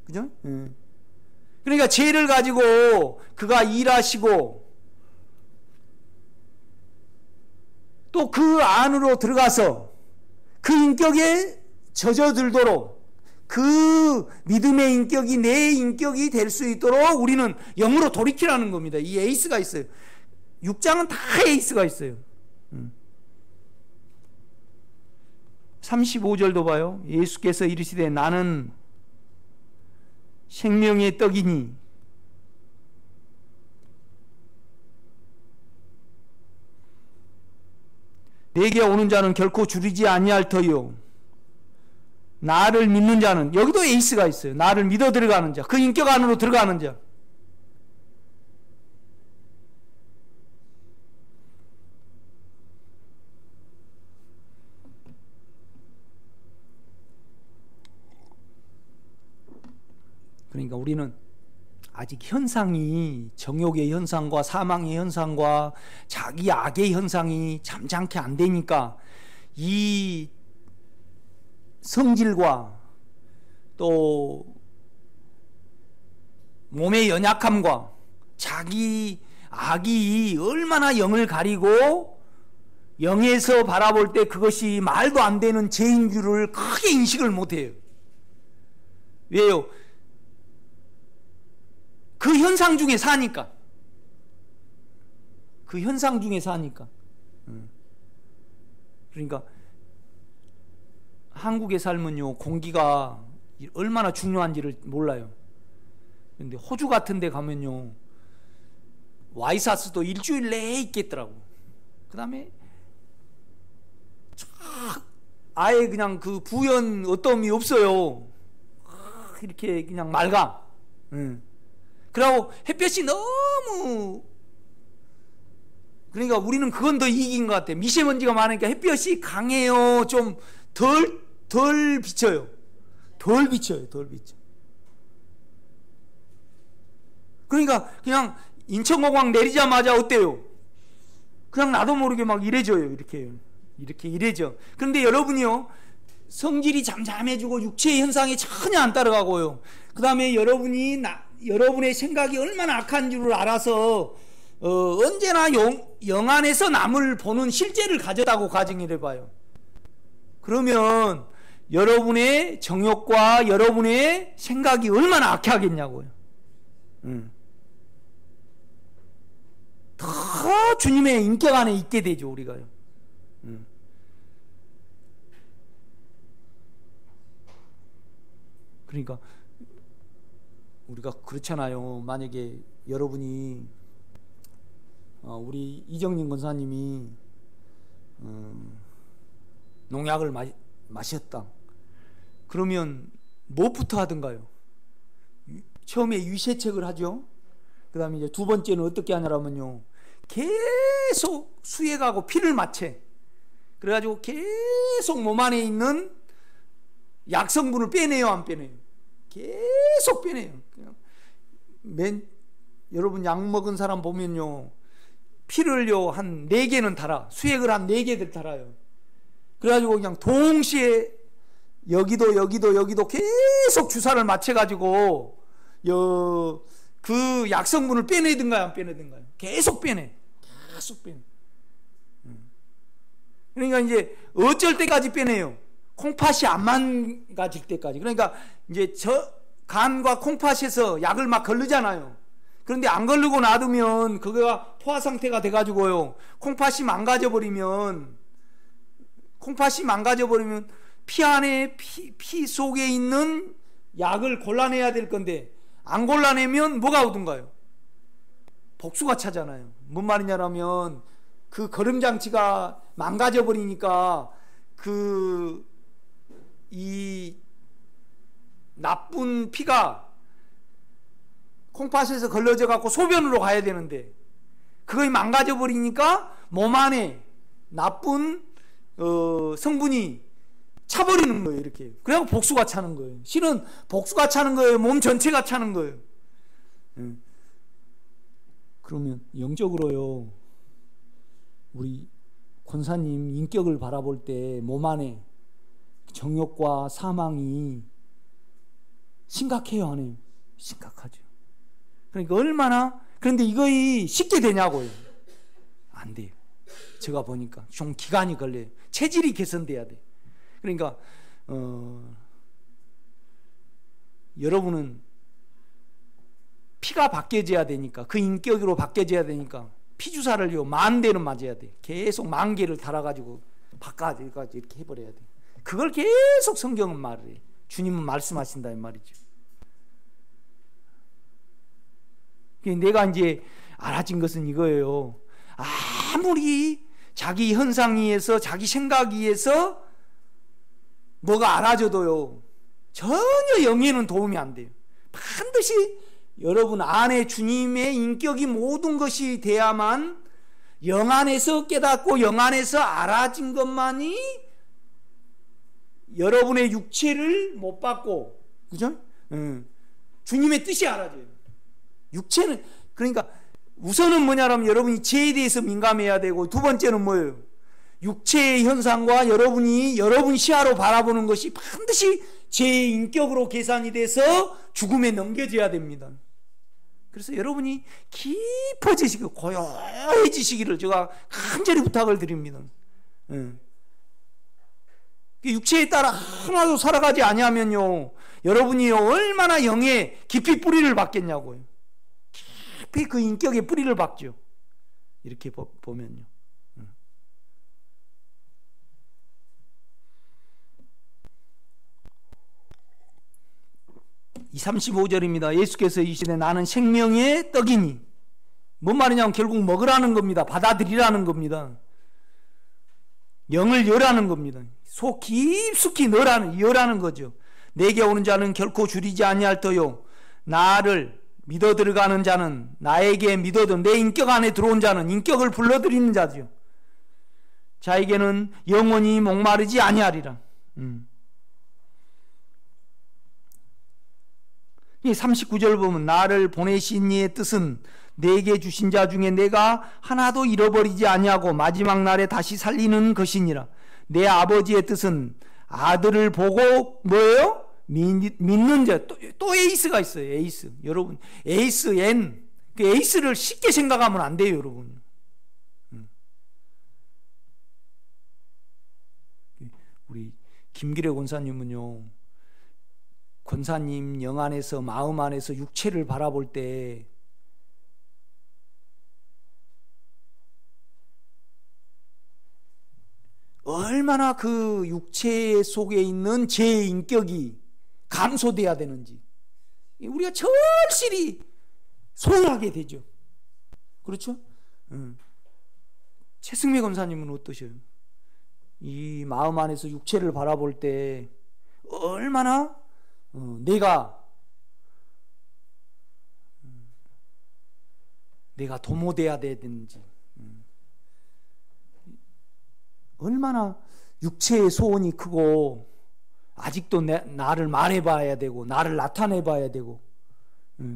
그죠? 그러니까 죄를 가지고 그가 일하시고 또 그 안으로 들어가서 그 인격에 젖어들도록, 그 믿음의 인격이 내 인격이 될 수 있도록 우리는 영으로 돌이키라는 겁니다. 이 에이스가 있어요. 6장은 다 에이스가 있어요. 35절도 봐요. 예수께서 이르시되 나는 생명의 떡이니 내게 오는 자는 결코 줄이지 아니할 터요. 나를 믿는 자는, 여기도 에이스가 있어요. 나를 믿어 들어가는 자, 그 인격 안으로 들어가는 자. 그러니까 우리는 아직 현상이, 정욕의 현상과 사망의 현상과 자기 악의 현상이 잠잠케 안 되니까 이 성질과 또 몸의 연약함과 자기 악이 얼마나 영을 가리고 영에서 바라볼 때 그것이 말도 안 되는 죄인 줄을 크게 인식을 못해요. 왜요? 그 현상 중에 사니까. 그 현상 중에 사니까. 그러니까 한국의 삶은요, 공기가 얼마나 중요한지를 몰라요. 그런데 호주 같은 데 가면요, 와이사스도 일주일 내에 있겠더라고. 그 다음에 아예 그냥 그 부연 어떠함이 없어요. 이렇게 그냥 맑아. 그리고 햇볕이 너무, 그러니까 우리는 그건 더 이익인 것 같아요. 미세먼지가 많으니까 햇볕이 강해요. 좀 덜 비쳐요. 덜 비쳐. 그러니까 그냥 인천공항 내리자마자 어때요? 그냥 나도 모르게 막 이래져요. 이렇게 이래져. 그런데 여러분이요, 성질이 잠잠해지고 육체의 현상이 전혀 안 따라가고요, 그 다음에 여러분의 생각이 얼마나 악한 줄을 알아서 언제나 영 안에서 남을 보는 실제를 가졌다고 가정을 해봐요. 그러면 여러분의 정욕과 여러분의 생각이 얼마나 악하겠냐고요. 더 주님의 인격 안에 있게 되죠, 우리가요. 그러니까 우리가 그렇잖아요. 만약에 여러분이 우리 이정림 권사님이 농약을 마셨다. 그러면 무엇부터 하던가요? 처음에 위세척을 하죠. 그 다음에 이제 두 번째는 어떻게 하냐면요, 계속 수액하고 피를 맞춰. 그래가지고 계속 몸 안에 있는 약성분을 빼내요, 안 빼내요? 계속 빼내요. 여러분 약 먹은 사람 보면요, 피를요 한 4개는 달아. 수액을 한 4개들 달아요. 그래가지고 그냥 동시에 여기도 계속 주사를 맞춰가지고 그 약성분을 빼내든가요, 안 빼내든가요? 계속 빼내. 그러니까 이제 어쩔 때까지 빼내요. 콩팥이 안 망가질 때까지. 그러니까 이제 간과 콩팥에서 약을 막 걸르잖아요. 그런데 안 걸르고 놔두면 그거가 포화 상태가 돼가지고요, 콩팥이 망가져버리면 피 안에 피 속에 있는 약을 골라내야 될 건데 안 골라내면 뭐가 오든가요? 복수가 차잖아요. 뭔 말이냐면 그 거름장치가 망가져버리니까 이 나쁜 피가 콩팥에서 걸러져 갖고 소변으로 가야 되는데 그거이 망가져 버리니까 몸 안에 나쁜 성분이 차버리는 거예요. 이렇게. 그래서 복수가 차는 거예요. 실은 복수가 차는 거예요, 몸 전체가 차는 거예요. 그러면 영적으로요, 우리 권사님 인격을 바라볼 때 몸 안에 정욕과 사망이 심각해요, 안 해요? 심각하죠. 그러니까 얼마나, 그런데 이거이 쉽게 되냐고요? 안 돼요. 제가 보니까 좀 기간이 걸려요. 체질이 개선돼야 돼. 그러니까 여러분은 피가 바뀌어져야 되니까, 그 인격으로 바뀌어져야 되니까 피주사를요 10,000대는 맞아야 돼. 계속 10,000개를 달아가지고 바꿔가지고 이렇게 해버려야 돼. 그걸 계속 성경은 말을 해. 주님은 말씀하신다 이 말이죠. 내가 이제 알아진 것은 이거예요. 아무리 자기 현상위에서 자기 생각위에서 뭐가 알아져도요, 전혀 영에는 도움이 안 돼요. 반드시 여러분 안에 주님의 인격이 모든 것이 돼야만, 영 안에서 깨닫고 영 안에서 알아진 것만이 여러분의 육체를 못 받고, 그죠? 주님의 뜻이 알아져요. 육체는, 그러니까 우선은 뭐냐면 여러분이 죄에 대해서 민감해야 되고, 두 번째는 뭐예요? 육체의 현상과 여러분 시야로 바라보는 것이 반드시 제 인격으로 계산이 돼서 죽음에 넘겨져야 됩니다. 그래서 여러분이 깊어지시고 고요해지시기를 제가 간절히 부탁을 드립니다. 육체에 따라 하나도 살아가지 아니하면요, 여러분이요 얼마나 영에 깊이 뿌리를 박겠냐고요. 깊이 그 인격에 뿌리를 박죠. 이렇게 보면요. 35절입니다. 예수께서 이르시되 나는 생명의 떡이니. 뭔 말이냐면 결국 먹으라는 겁니다. 받아들이라는 겁니다. 영을 여라는 겁니다. 속 깊숙이 여라는 거죠. 내게 오는 자는 결코 줄이지 아니할 터요, 나를 믿어 들어가는 자는, 나에게 믿어도 내 인격 안에 들어온 자는 인격을 불러들이는 자죠. 자에게는 영원히 목마르지 아니하리라. 39절 보면 나를 보내신 이의 뜻은 내게 주신 자 중에 내가 하나도 잃어버리지 아니하고 마지막 날에 다시 살리는 것이니라. 내 아버지의 뜻은 아들을 보고 뭐예요? 믿는 자. 또 에이스가 있어요. 에이스. 여러분 에이스 N, 그 에이스를 쉽게 생각하면 안 돼요, 여러분. 우리 김기래 권사님은요, 권사님 영 안에서 마음 안에서 육체를 바라볼 때 얼마나 그 육체 속에 있는 제 인격이 감소돼야 되는지 우리가 절실히 소홀하게 되죠. 그렇죠? 최승미 권사님은 어떠셔요? 이 마음 안에서 육체를 바라볼 때 얼마나 내가 도모돼야 되는지, 얼마나 육체의 소원이 크고 아직도 나를 말해봐야 되고 나를 나타내봐야 되고,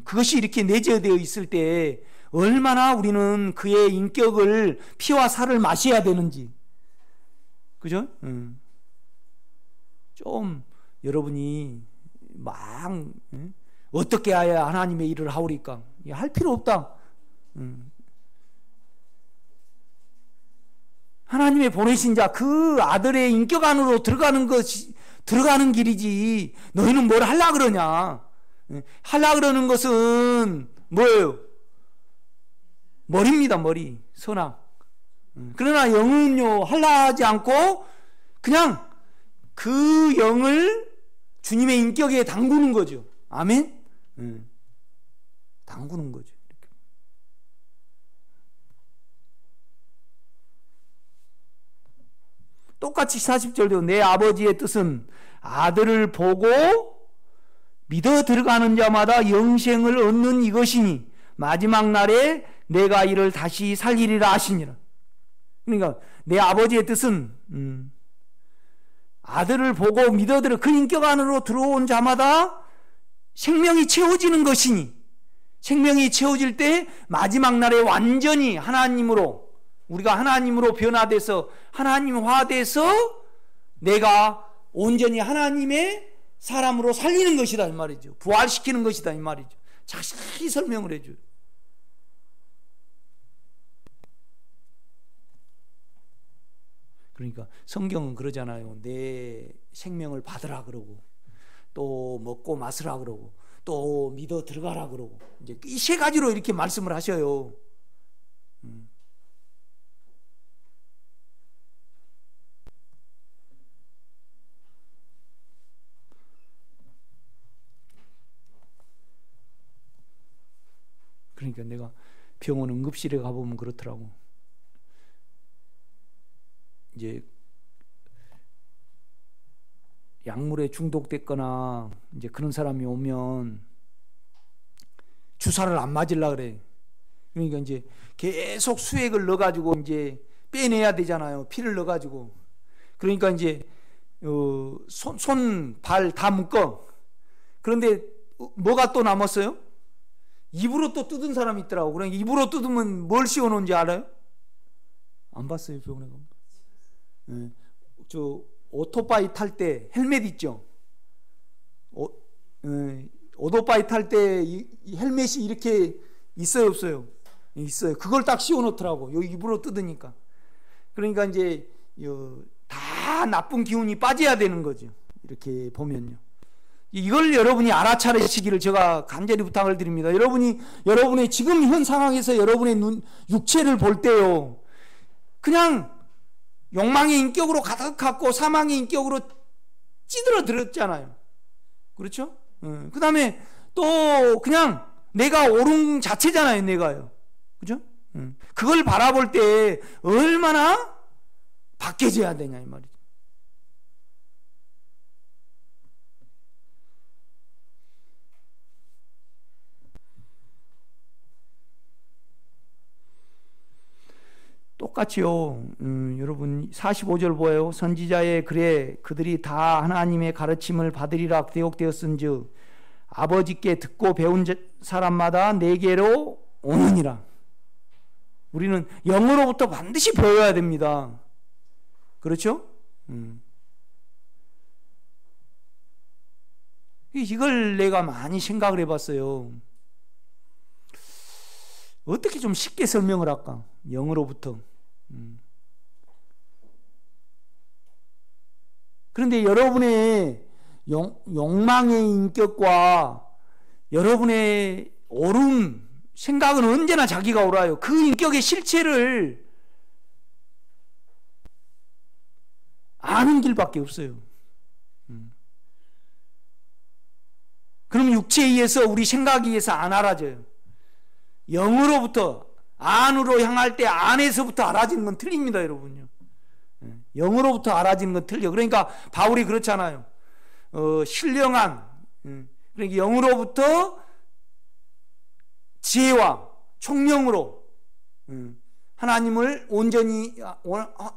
그것이 이렇게 내재되어 있을 때 얼마나 우리는 그의 인격을 피와 살을 마셔야 되는지, 그죠? 좀 여러분이 막 어떻게 해야 하나님의 일을 하오리까? 할 필요 없다. 하나님의 보내신 자 그 아들의 인격 안으로 들어가는 길이지. 너희는 뭘 하려 그러냐? 하려 그러는 것은 뭐예요? 머리입니다. 머리, 선악. 그러나 영은요, 하려 하지 않고 그냥 그 영을 주님의 인격에 담그는 거죠. 아멘? 담그는 거죠. 이렇게. 똑같이 40절도 내 아버지의 뜻은 아들을 보고 믿어 들어가는 자마다 영생을 얻는 이것이니 마지막 날에 내가 이를 다시 살리리라 하시니라. 그러니까 내 아버지의 뜻은 아들을 보고 믿어 들어 그 인격 안으로 들어온 자마다 생명이 채워지는 것이니 생명이 채워질 때 마지막 날에 완전히 하나님으로 우리가 하나님으로 변화돼서 하나님화돼서 내가 온전히 하나님의 사람으로 살리는 것이다 이 말이죠. 부활시키는 것이다 이 말이죠. 자세히 설명을 해줘요. 그러니까 성경은 그러잖아요. 내 생명을 받으라 그러고 또 먹고 마시라 그러고 또 믿어 들어가라 그러고 이제 이 세 가지로 이렇게 말씀을 하셔요. 그러니까 내가 병원 응급실에 가보면 그렇더라고. 이제 약물에 중독됐거나 이제 그런 사람이 오면 주사를 안 맞으려 그래. 그러니까 이제 계속 수액을 넣어가지고 이제 빼내야 되잖아요. 피를 넣어가지고. 그러니까 이제 손, 발 다 묶어. 그런데 뭐가 또 남았어요? 입으로 또 뜯은 사람이 있더라고. 그러니까 입으로 뜯으면 뭘 씌워놓은지 알아요? 안 봤어요, 병원에 가면. 네. 저 오토바이 탈 때 헬멧 있죠? 오토바이 탈 때 이 헬멧이 이렇게 있어요, 없어요? 있어요. 그걸 딱 씌워놓더라고. 여기 입으로 뜯으니까. 그러니까 이제 다 나쁜 기운이 빠져야 되는 거죠. 이렇게 보면요. 이걸 여러분이 알아차리시기를 제가 간절히 부탁을 드립니다. 여러분의 지금 현 상황에서 여러분의 육체를 볼 때요, 그냥 욕망의 인격으로 가득하고 사망의 인격으로 찌들어 들었잖아요. 그렇죠? 그 다음에 또 그냥 내가 옳은 자체잖아요. 내가요. 그죠? 그걸 바라볼 때 얼마나 바뀌어져야 되냐 이 말이죠. 똑같이요. 여러분 45절 보여요. 선지자의 글에 그들이 다 하나님의 가르침을 받으리라 기록되었은즉 아버지께 듣고 배운 사람마다 내게로 오느니라. 우리는 영으로부터 반드시 배워야 됩니다. 그렇죠? 이걸 내가 많이 생각을 해봤어요. 어떻게 좀 쉽게 설명을 할까? 영으로부터. 그런데 여러분의 욕망의 인격과 여러분의 옳은 생각은 언제나 자기가 옳아요. 그 인격의 실체를 아는 길밖에 없어요. 그럼 육체에 의해서 우리 생각에 의해서 안 알아져요. 영으로부터 안으로 향할 때 안에서부터 알아지는 건 틀립니다, 여러분요. 영으로부터 알아지는 건 틀려. 그러니까 바울이 그렇잖아요. 신령한, 그러니까 영으로부터 지혜와 총명으로 하나님을 온전히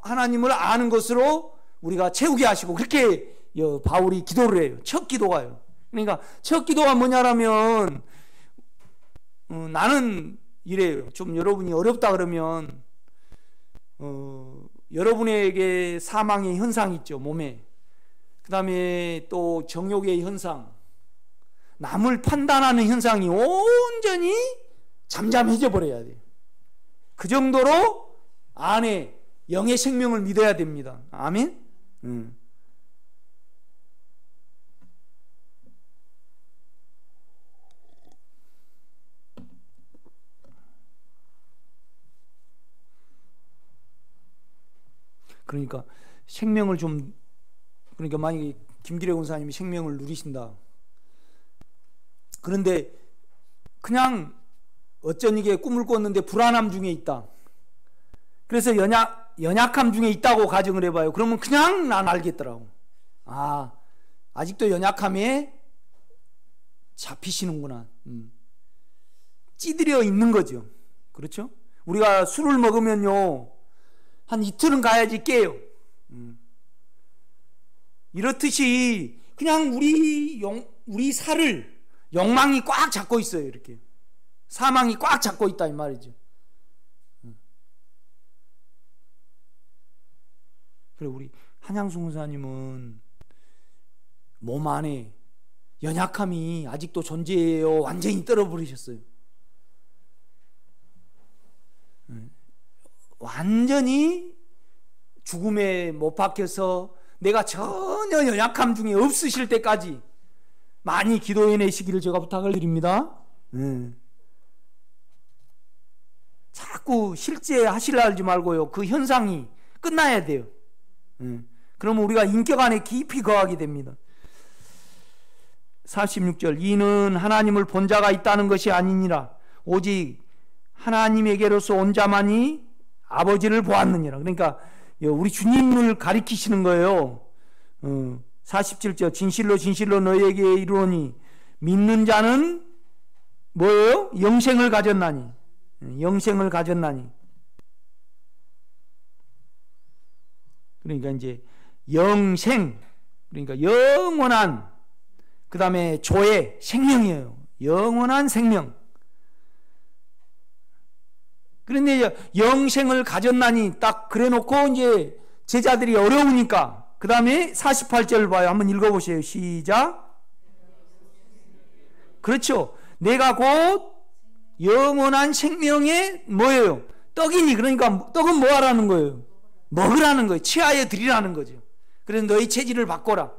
하나님을 아는 것으로 우리가 채우게 하시고, 그렇게 바울이 기도를 해요. 첫 기도가요. 그러니까 첫 기도가 뭐냐라면 나는 이래요. 좀 여러분이 어렵다 그러면 여러분에게 사망의 현상이 있죠, 몸에. 그 다음에 또 정욕의 현상, 남을 판단하는 현상이 온전히 잠잠해져 버려야 돼요. 그 정도로 안에 영의 생명을 믿어야 됩니다. 아멘. 그러니까 생명을 좀, 그러니까 만약에 김기래 권사님이 생명을 누리신다. 그런데 그냥 어쩐이게 꿈을 꿨는데 불안함 중에 있다. 그래서 연약함 중에 있다고 가정을 해봐요. 그러면 그냥 난 알겠더라고. 아, 아직도 연약함에 잡히시는구나. 찌들여 있는 거죠. 그렇죠? 우리가 술을 먹으면요, 한 이틀은 가야지 깨요. 이렇듯이 그냥 우리 살을 욕망이 꽉 잡고 있어요. 이렇게 사망이 꽉 잡고 있다 이 말이죠. 그래, 우리 한양수 목사님은 몸 안에 연약함이 아직도 존재해요. 완전히 떨어버리셨어요. 완전히 죽음에 못 박혀서 내가 전혀 연약함 중에 없으실 때까지 많이 기도해내시기를 제가 부탁을 드립니다. 자꾸 실제 하시려 하지 말고요. 그 현상이 끝나야 돼요. 그러면 우리가 인격 안에 깊이 거하게 됩니다. 46절, 이는 하나님을 본 자가 있다는 것이 아니니라 오직 하나님에게로서 온 자만이 아버지를 보았느니라. 그러니까 우리 주님을 가리키시는 거예요. 47절, 진실로 진실로 너희에게 이르노니 믿는 자는 뭐예요? 영생을 가졌나니. 영생을 가졌나니. 그러니까 이제 영생, 그러니까 영원한, 그 다음에 조의 생명이에요. 영원한 생명. 그런데 영생을 가졌나니 딱 그래 놓고 이제 제자들이 어려우니까 그 다음에 48절 봐요. 한번 읽어보세요. 시작. 그렇죠. 내가 곧 영원한 생명의 뭐예요? 떡이니. 그러니까 떡은 뭐 하라는 거예요? 먹으라는 거예요. 취하여 드리라는 거죠. 그래서 너희 체질을 바꿔라.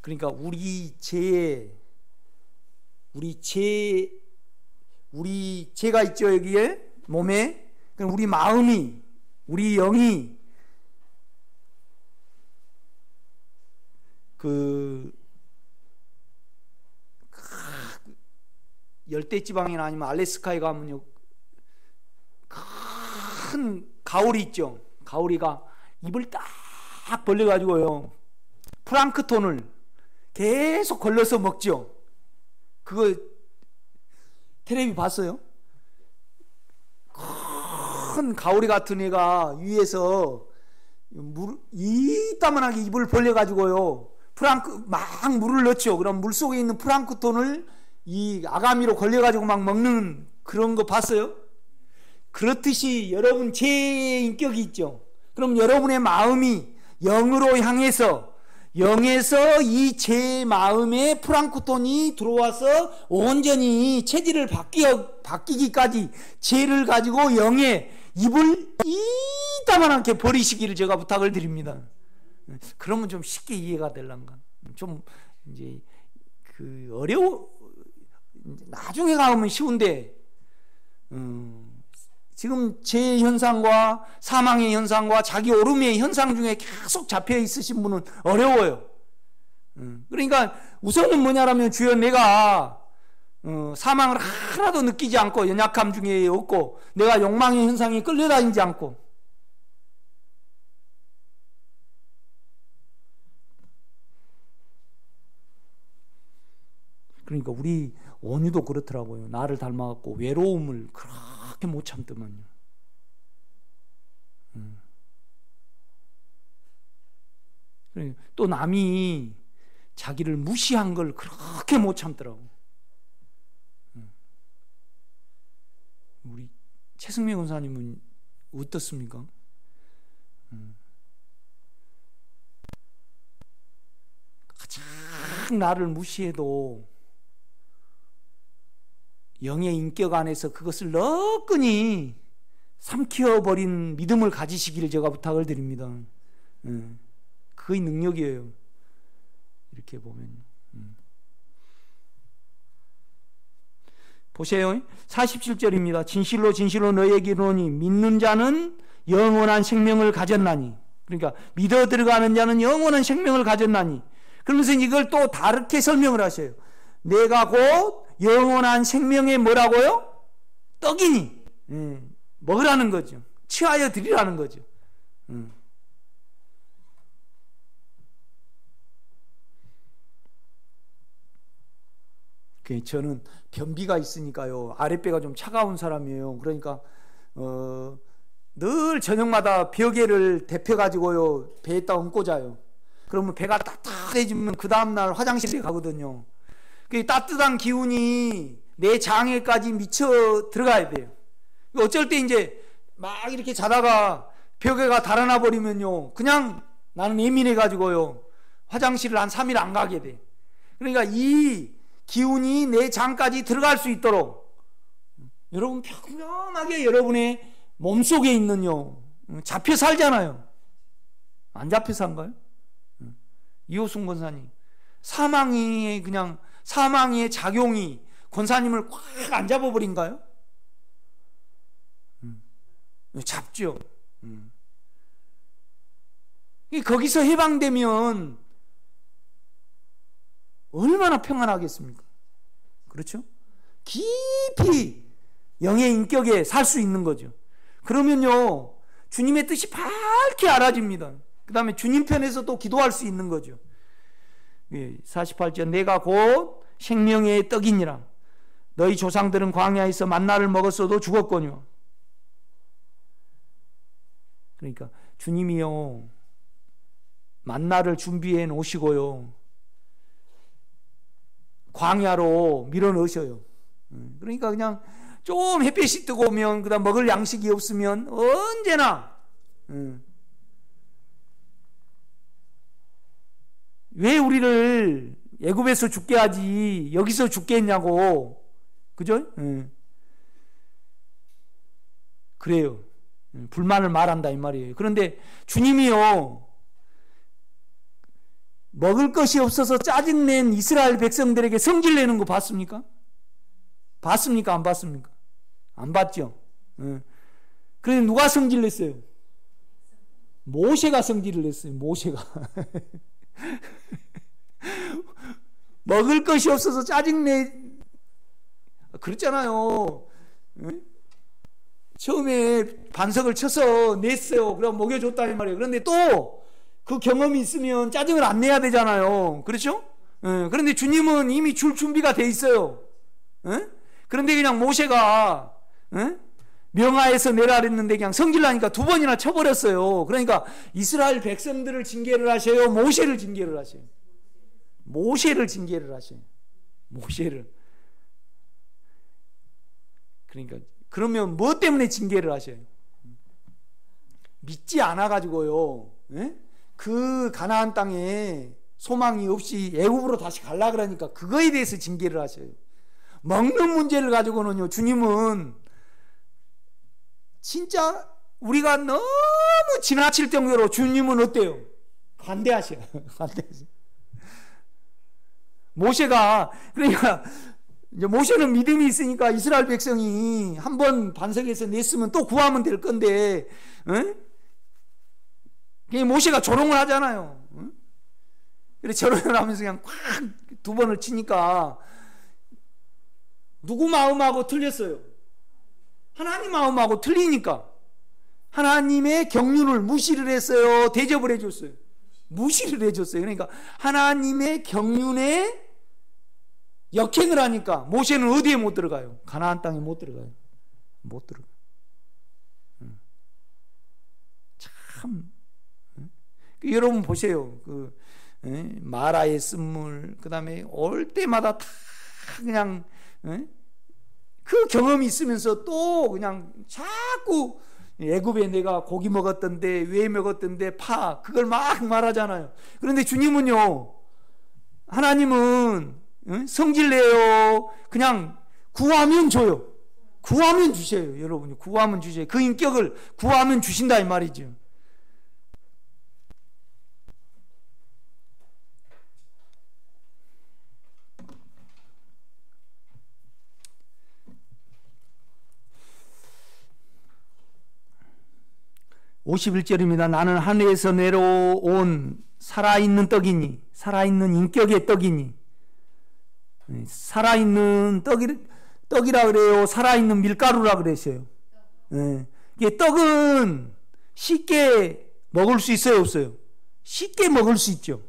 그러니까 우리 죄가 있죠, 여기에 몸에. 우리 마음이, 우리 영이 열대지방이나 아니면 알래스카에 가면요, 큰 가오리 있죠. 가오리가 입을 딱 벌려가지고요, 플랑크톤을 계속 걸러서 먹죠. 그거 텔레비 봤어요? 큰 가오리 같은 애가 위에서 이따만하게 입을 벌려가지고요, 막 물을 넣죠. 그럼 물 속에 있는 플랑크톤을 이 아가미로 걸려가지고 막 먹는 그런 거 봤어요? 그렇듯이 여러분 제 인격이 있죠. 그럼 여러분의 마음이 영으로 향해서, 영에서 이 제 마음에 플랑크톤이 들어와서 온전히 체질을 바뀌기까지 죄를 가지고 영에 입을 이따만하게 버리시기를 제가 부탁을 드립니다. 그러면 좀 쉽게 이해가 될란가. 좀 이제 나중에 가면 쉬운데, 지금 제 현상과 사망의 현상과 자기 오름의 현상 중에 계속 잡혀 있으신 분은 어려워요. 그러니까 우선은 뭐냐라면, 주여 내가 사망을 하나도 느끼지 않고, 연약함 중에 없고, 내가 욕망의 현상에 끌려다니지 않고, 그러니까 우리 원유도 그렇더라고요. 나를 닮아갖고 외로움을 그렇게 못 참더만요. 또 남이 자기를 무시한 걸 그렇게 못 참더라고. 우리 최승미 권사님은 어떻습니까? 가장 나를 무시해도 영의 인격 안에서 그것을 너끈히 삼켜버린 믿음을 가지시기를 제가 부탁을 드립니다. 그의 능력이에요. 이렇게 보면요. 보세요. 47절입니다. 진실로 진실로 너희에게 이르노니 믿는 자는 영원한 생명을 가졌나니. 그러니까 믿어 들어가는 자는 영원한 생명을 가졌나니. 그러면서 이걸 또 다르게 설명을 하셔요. 내가 곧 영원한 생명의 뭐라고요? 떡이니. 먹으라는 거죠. 취하여 드리라는 거죠. 저는 변비가 있으니까요. 아랫배가 좀 차가운 사람이에요. 그러니까 늘 저녁마다 벼개를 데펴가지고요 배에다 얹고 자요. 그러면 배가 따뜻해지면 그 다음날 화장실에 가거든요. 그 따뜻한 기운이 내 장에까지 미쳐 들어가야 돼요. 어쩔 때 이제 막 이렇게 자다가 벽에가 달아나 버리면요 그냥 나는 예민해가지고요 화장실을 한 3일 안 가게 돼. 그러니까 이 기운이 내 장까지 들어갈 수 있도록 여러분 평평하게 여러분의 몸속에 있는요 잡혀 살잖아요. 안 잡혀 산가요? 이호순 권사님 사망의 그냥 사망의 작용이 권사님을 꽉 안 잡아버린가요? 잡죠. 거기서 해방되면 얼마나 평안하겠습니까? 그렇죠? 깊이 영의 인격에 살 수 있는 거죠. 그러면요 주님의 뜻이 밝게 알아집니다. 그 다음에 주님 편에서 또 기도할 수 있는 거죠. 48절 내가 곧 생명의 떡이니라. 너희 조상들은 광야에서 만나를 먹었어도 죽었거니와. 그러니까 주님이요 만나를 준비해 놓으시고요 광야로 밀어넣으셔요. 그러니까 그냥 좀 햇빛이 뜨고 오면 그다음 먹을 양식이 없으면 언제나 왜 우리를 애굽에서 죽게 하지 여기서 죽게 했냐고. 그죠? 그래요. 불만을 말한다 이 말이에요. 그런데 주님이요 먹을 것이 없어서 짜증낸 이스라엘 백성들에게 성질내는 거 봤습니까? 봤습니까? 안 봤습니까? 안 봤죠. 그런데 누가 성질냈어요? 모세가 성질을 냈어요. 모세가 먹을 것이 없어서 짜증내 그랬잖아요. 처음에 반석을 쳐서 냈어요. 그럼 먹여줬다 이 말이에요. 그런데 또 그 경험이 있으면 짜증을 안 내야 되잖아요. 그렇죠? 그런데 주님은 이미 줄 준비가 돼 있어요. 그런데 그냥 모세가 명하에서 내라 그랬는데 그냥 성질나니까 2번이나 쳐버렸어요. 그러니까 이스라엘 백성들을 징계를 하셔요? 모세를 징계를 하셔요? 모세를 징계를 하셔요. 모세를. 그러니까 그러면 뭐 때문에 징계를 하셔요? 믿지 않아가지고요. 그 가나안 땅에 소망이 없이 애굽으로 다시 가려 그러니까 그거에 대해서 징계를 하셔요. 먹는 문제를 가지고는요 주님은 진짜 우리가 너무 지나칠 정도로 주님은 어때요? 관대하셔요. 관대하셔요. 모세가 그러니까 이제 모세는 믿음이 있으니까 이스라엘 백성이 한번 반석에서 냈으면 또 구하면 될 건데 모세가 조롱을 하잖아요. 그래 조롱을 하면서 그냥 꽉 2번을 치니까 누구 마음하고 틀렸어요? 하나님 마음하고 틀리니까 하나님의 경륜을 무시를 했어요? 대접을 해줬어요? 무시를 해줬어요. 그러니까 하나님의 경륜에 역행을 하니까 모세는 어디에 못 들어가요? 가나안 땅에 못 들어가요. 못 들어가요. 참 여러분 보세요. 마라의 쓴물 그 다음에 올 때마다 다 그냥 그 경험이 있으면서 또 그냥 자꾸 애굽에 내가 고기 먹었던데, 왜 먹었던데, 파, 그걸 막 말하잖아요. 그런데 주님은요, 하나님은 성질 내요. 그냥 구하면 줘요. 구하면 주셔요. 여러분이 구하면 주셔요. 그 인격을 구하면 주신다 이 말이죠. (51절입니다) 나는 하늘에서 내려온 살아있는 떡이니, 살아있는 인격의 떡이니, 살아있는 떡이라 그래요? 살아있는 밀가루라 그랬어요? 이게 떡은 쉽게 먹을 수 있어요, 없어요? 쉽게 먹을 수 있죠.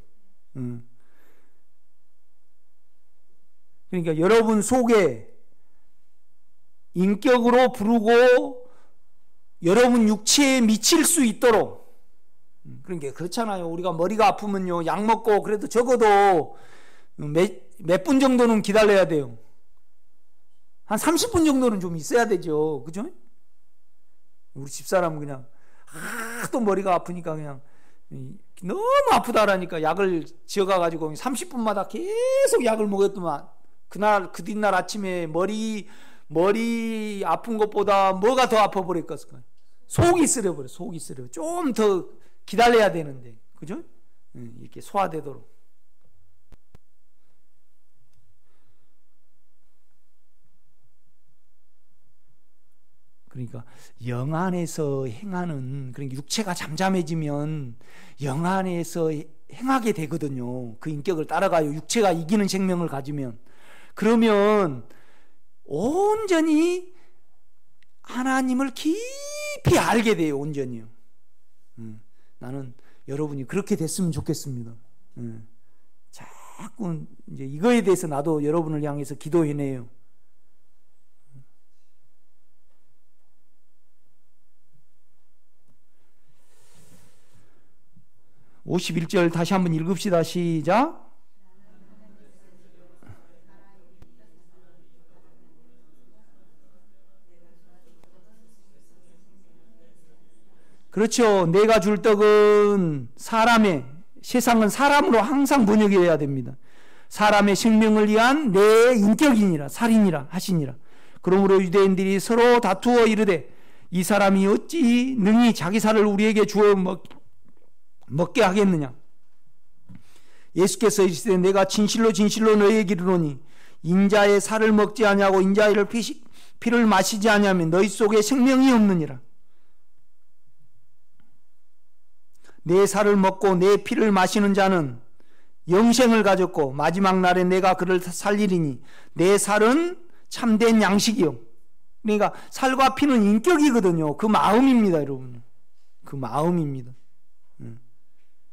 그러니까 여러분 속에 인격으로 부르고 여러분 육체에 미칠 수 있도록, 그러니까 그렇잖아요. 우리가 머리가 아프면요, 약 먹고 그래도 적어도 몇 분 정도는 기다려야 돼요. 한 30분 정도는 좀 있어야 되죠. 그죠? 우리 집사람은 그냥 또 머리가 아프니까 그냥 너무 아프다라니까 약을 지어가가지고 30분마다 계속 약을 먹었더만 그 뒷날 아침에 머리 아픈 것보다 뭐가 더 아파 버렸겠어요? 속이 쓰려버려. 속이 쓰려. 좀 더 기다려야 되는데, 그죠? 이렇게 소화되도록. 그러니까 영 안에서 행하는, 그러니까 육체가 잠잠해지면 영 안에서 행하게 되거든요. 그 인격을 따라가요. 육체가 이기는 생명을 가지면. 그러면 온전히 하나님을 깊이 알게 돼요. 온전히요. 나는 여러분이 그렇게 됐으면 좋겠습니다. 자꾸 이제 이거에 대해서 나도 여러분을 향해서 기도해내요. 51절 다시 한번 읽읍시다. 시작. 그렇죠. 내가 줄 떡은 세상은 사람으로 항상 번역해야 됩니다. 사람의 생명을 위한 내 인격이니라, 살이니라 하시니라. 그러므로 유대인들이 서로 다투어 이르되 이 사람이 어찌 능히 자기 살을 우리에게 주어 먹게 하겠느냐. 예수께서 이르시되 내가 진실로 진실로 너희에게 이르노니 인자의 살을 먹지 아니하고 인자의 피를 마시지 아니하면 너희 속에 생명이 없느니라. 내 살을 먹고 내 피를 마시는 자는 영생을 가졌고 마지막 날에 내가 그를 살리리니 내 살은 참된 양식이요. 그러니까 살과 피는 인격이거든요. 그 마음입니다, 여러분. 그 마음입니다.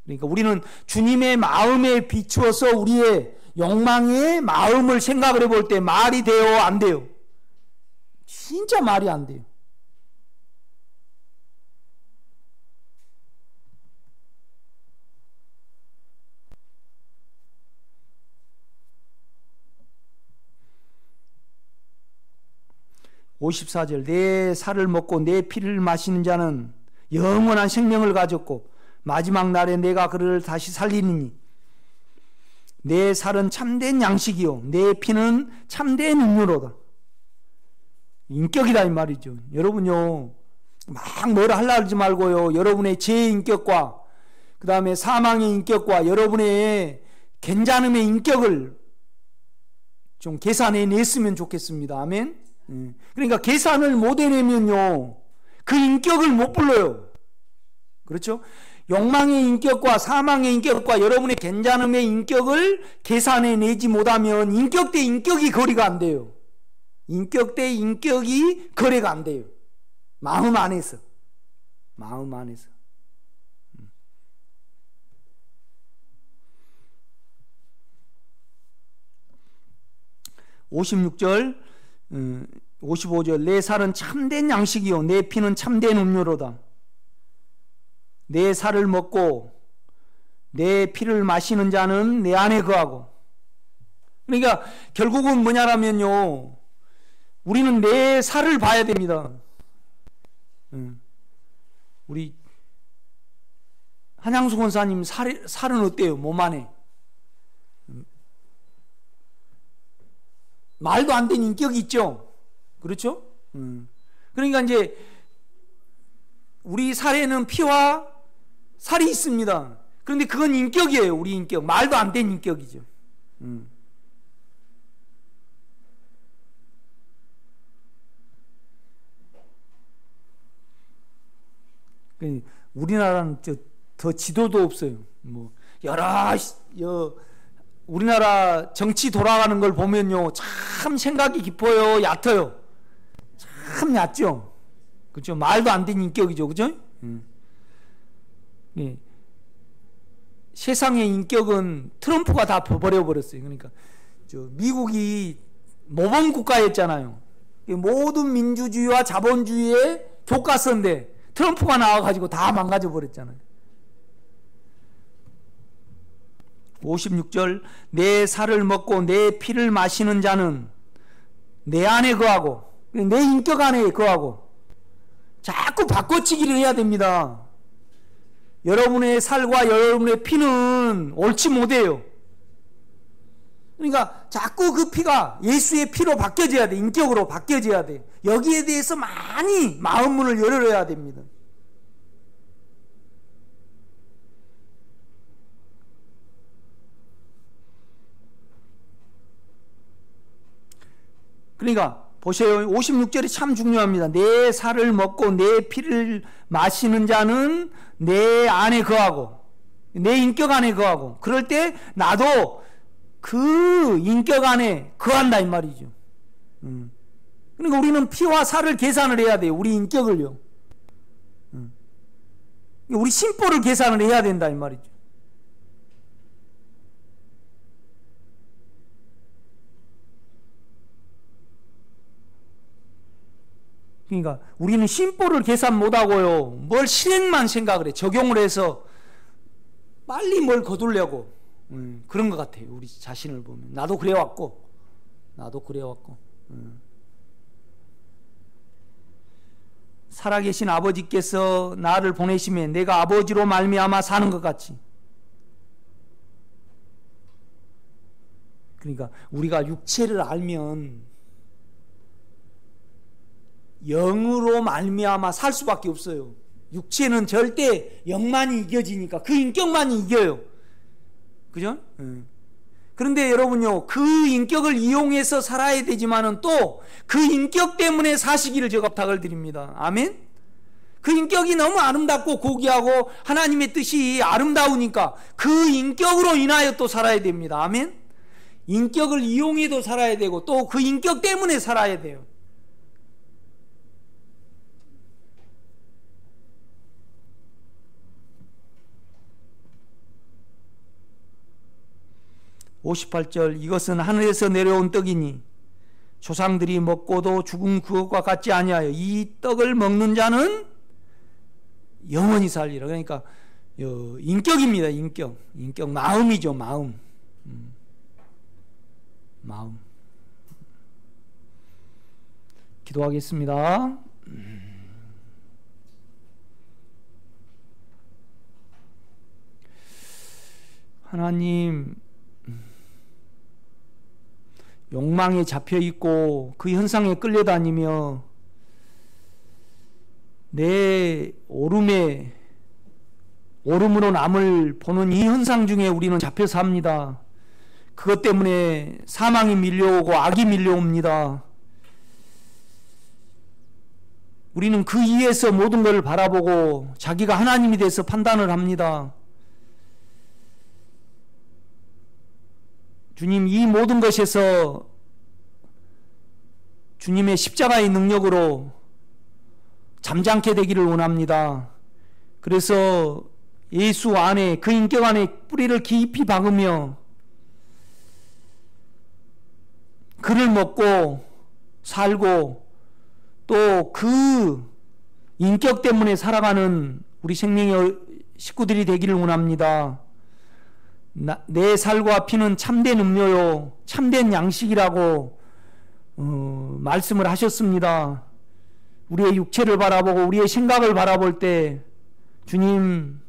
그러니까 우리는 주님의 마음에 비추어서 우리의 욕망의 마음을 생각을 해볼 때 말이 돼요, 안 돼요? 진짜 말이 안 돼요. (54절) 내 살을 먹고 내 피를 마시는 자는 영원한 생명을 가졌고 마지막 날에 내가 그를 다시 살리니 내 살은 참된 양식이요 내 피는 참된 음료로다. 인격이다 이 말이죠. 여러분요 막 뭐라 하려 하지 말고요, 여러분의 제 인격과 그 다음에 사망의 인격과 여러분의 괜찮음의 인격을 좀 계산해 냈으면 좋겠습니다. 아멘. 그러니까 계산을 못 해내면요 그 인격을 못 불러요. 그렇죠? 욕망의 인격과 사망의 인격과 여러분의 괜찮음의 인격을 계산해 내지 못하면 인격 대 인격이 거리가 안 돼요. 인격 대 인격이 거래가 안 돼요. 마음 안에서. 56절 55절 내 살은 참된 양식이요 내 피는 참된 음료로다. 내 살을 먹고 내 피를 마시는 자는 내 안에 거하고. 그러니까 결국은 뭐냐라면요 우리는 내 살을 봐야 됩니다. 우리 한양수 권사님 살은 어때요? 몸 안에 말도 안 되는 인격이 있죠. 그렇죠? 그러니까 이제 우리 살에는 피와 살이 있습니다. 그런데 그건 인격이에요. 우리 인격. 말도 안 되는 인격이죠. 우리나라는 더 지도도 없어요. 뭐 우리나라 정치 돌아가는 걸 보면요, 참 생각이 깊어요, 얕아요. 참 얕죠. 그렇죠. 말도 안 되는 인격이죠, 그죠? 예. 세상의 인격은 트럼프가 다 버려버렸어요. 그러니까 미국이 모범 국가였잖아요. 모든 민주주의와 자본주의의 교과서인데 트럼프가 나와가지고 다 망가져 버렸잖아요. 56절, 내 살을 먹고 내 피를 마시는 자는 내 안에 거하고 내 인격 안에 거하고. 자꾸 바꿔치기를 해야 됩니다. 여러분의 살과 여러분의 피는 옳지 못해요. 그러니까 자꾸 그 피가 예수의 피로 바뀌어져야 돼. 인격으로 바뀌어져야 돼. 여기에 대해서 많이 마음문을 열어야 됩니다. 그러니까 보세요. 56절이 참 중요합니다. 내 살을 먹고 내 피를 마시는 자는 내 안에 거하고 내 인격 안에 거하고. 그럴 때 나도 그 인격 안에 거한다 이 말이죠. 그러니까 우리는 피와 살을 계산을 해야 돼요. 우리 인격을요. 우리 심보를 계산을 해야 된다 이 말이죠. 그러니까 우리는 심보를 계산 못하고요, 뭘 실행만 생각을 해. 적용을 해서 빨리 뭘 거두려고 그런 것 같아요. 우리 자신을 보면 나도 그래왔고 살아계신 아버지께서 나를 보내시면 내가 아버지로 말미암아 사는 것 같이. 그러니까 우리가 육체를 알면 영으로 말미암아 살 수밖에 없어요. 육체는 절대 영만이 이겨지니까, 그 인격만이 이겨요. 그죠? 그런데 여러분요, 그 인격을 이용해서 살아야 되지만은 또 그 인격 때문에 사시기를 제가 부탁을 드립니다. 아멘? 그 인격이 너무 아름답고 고귀하고 하나님의 뜻이 아름다우니까 그 인격으로 인하여 또 살아야 됩니다. 아멘? 인격을 이용해도 살아야 되고 또 그 인격 때문에 살아야 돼요. 58절, 이것은 하늘에서 내려온 떡이니 조상들이 먹고도 죽은 그것과 같지 아니하여 이 떡을 먹는 자는 영원히 살리라. 그러니까 인격입니다. 인격 마음이죠. 마음. 기도하겠습니다. 하나님, 욕망에 잡혀있고 그 현상에 끌려다니며 내 오름으로 남을 보는 이 현상 중에 우리는 잡혀 삽니다. 그것 때문에 사망이 밀려오고 악이 밀려옵니다. 우리는 그 이에서 모든 것을 바라보고 자기가 하나님이 돼서 판단을 합니다. 주님, 이 모든 것에서 주님의 십자가의 능력으로 잠잠케 되기를 원합니다. 그래서 예수 안에, 그 인격 안에 뿌리를 깊이 박으며 그를 먹고 살고 또 그 인격 때문에 살아가는 우리 생명의 식구들이 되기를 원합니다. 내 살과 피는 참된 음료요 참된 양식이라고 말씀을 하셨습니다. 우리의 육체를 바라보고 우리의 생각을 바라볼 때 주님,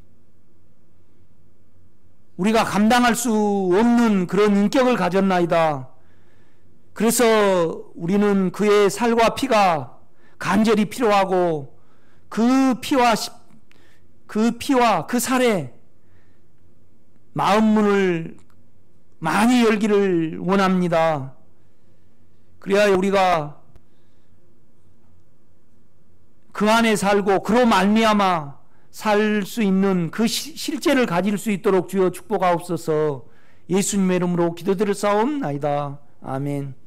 우리가 감당할 수 없는 그런 인격을 가졌나이다. 그래서 우리는 그의 살과 피가 간절히 필요하고 그 피와 그 살에 마음문을 많이 열기를 원합니다. 그래야 우리가 그 안에 살고 그로 말미암아 살 수 있는 그 실제를 가질 수 있도록 주여 축복하옵소서. 예수님의 이름으로 기도드렸사옵나이다. 아멘.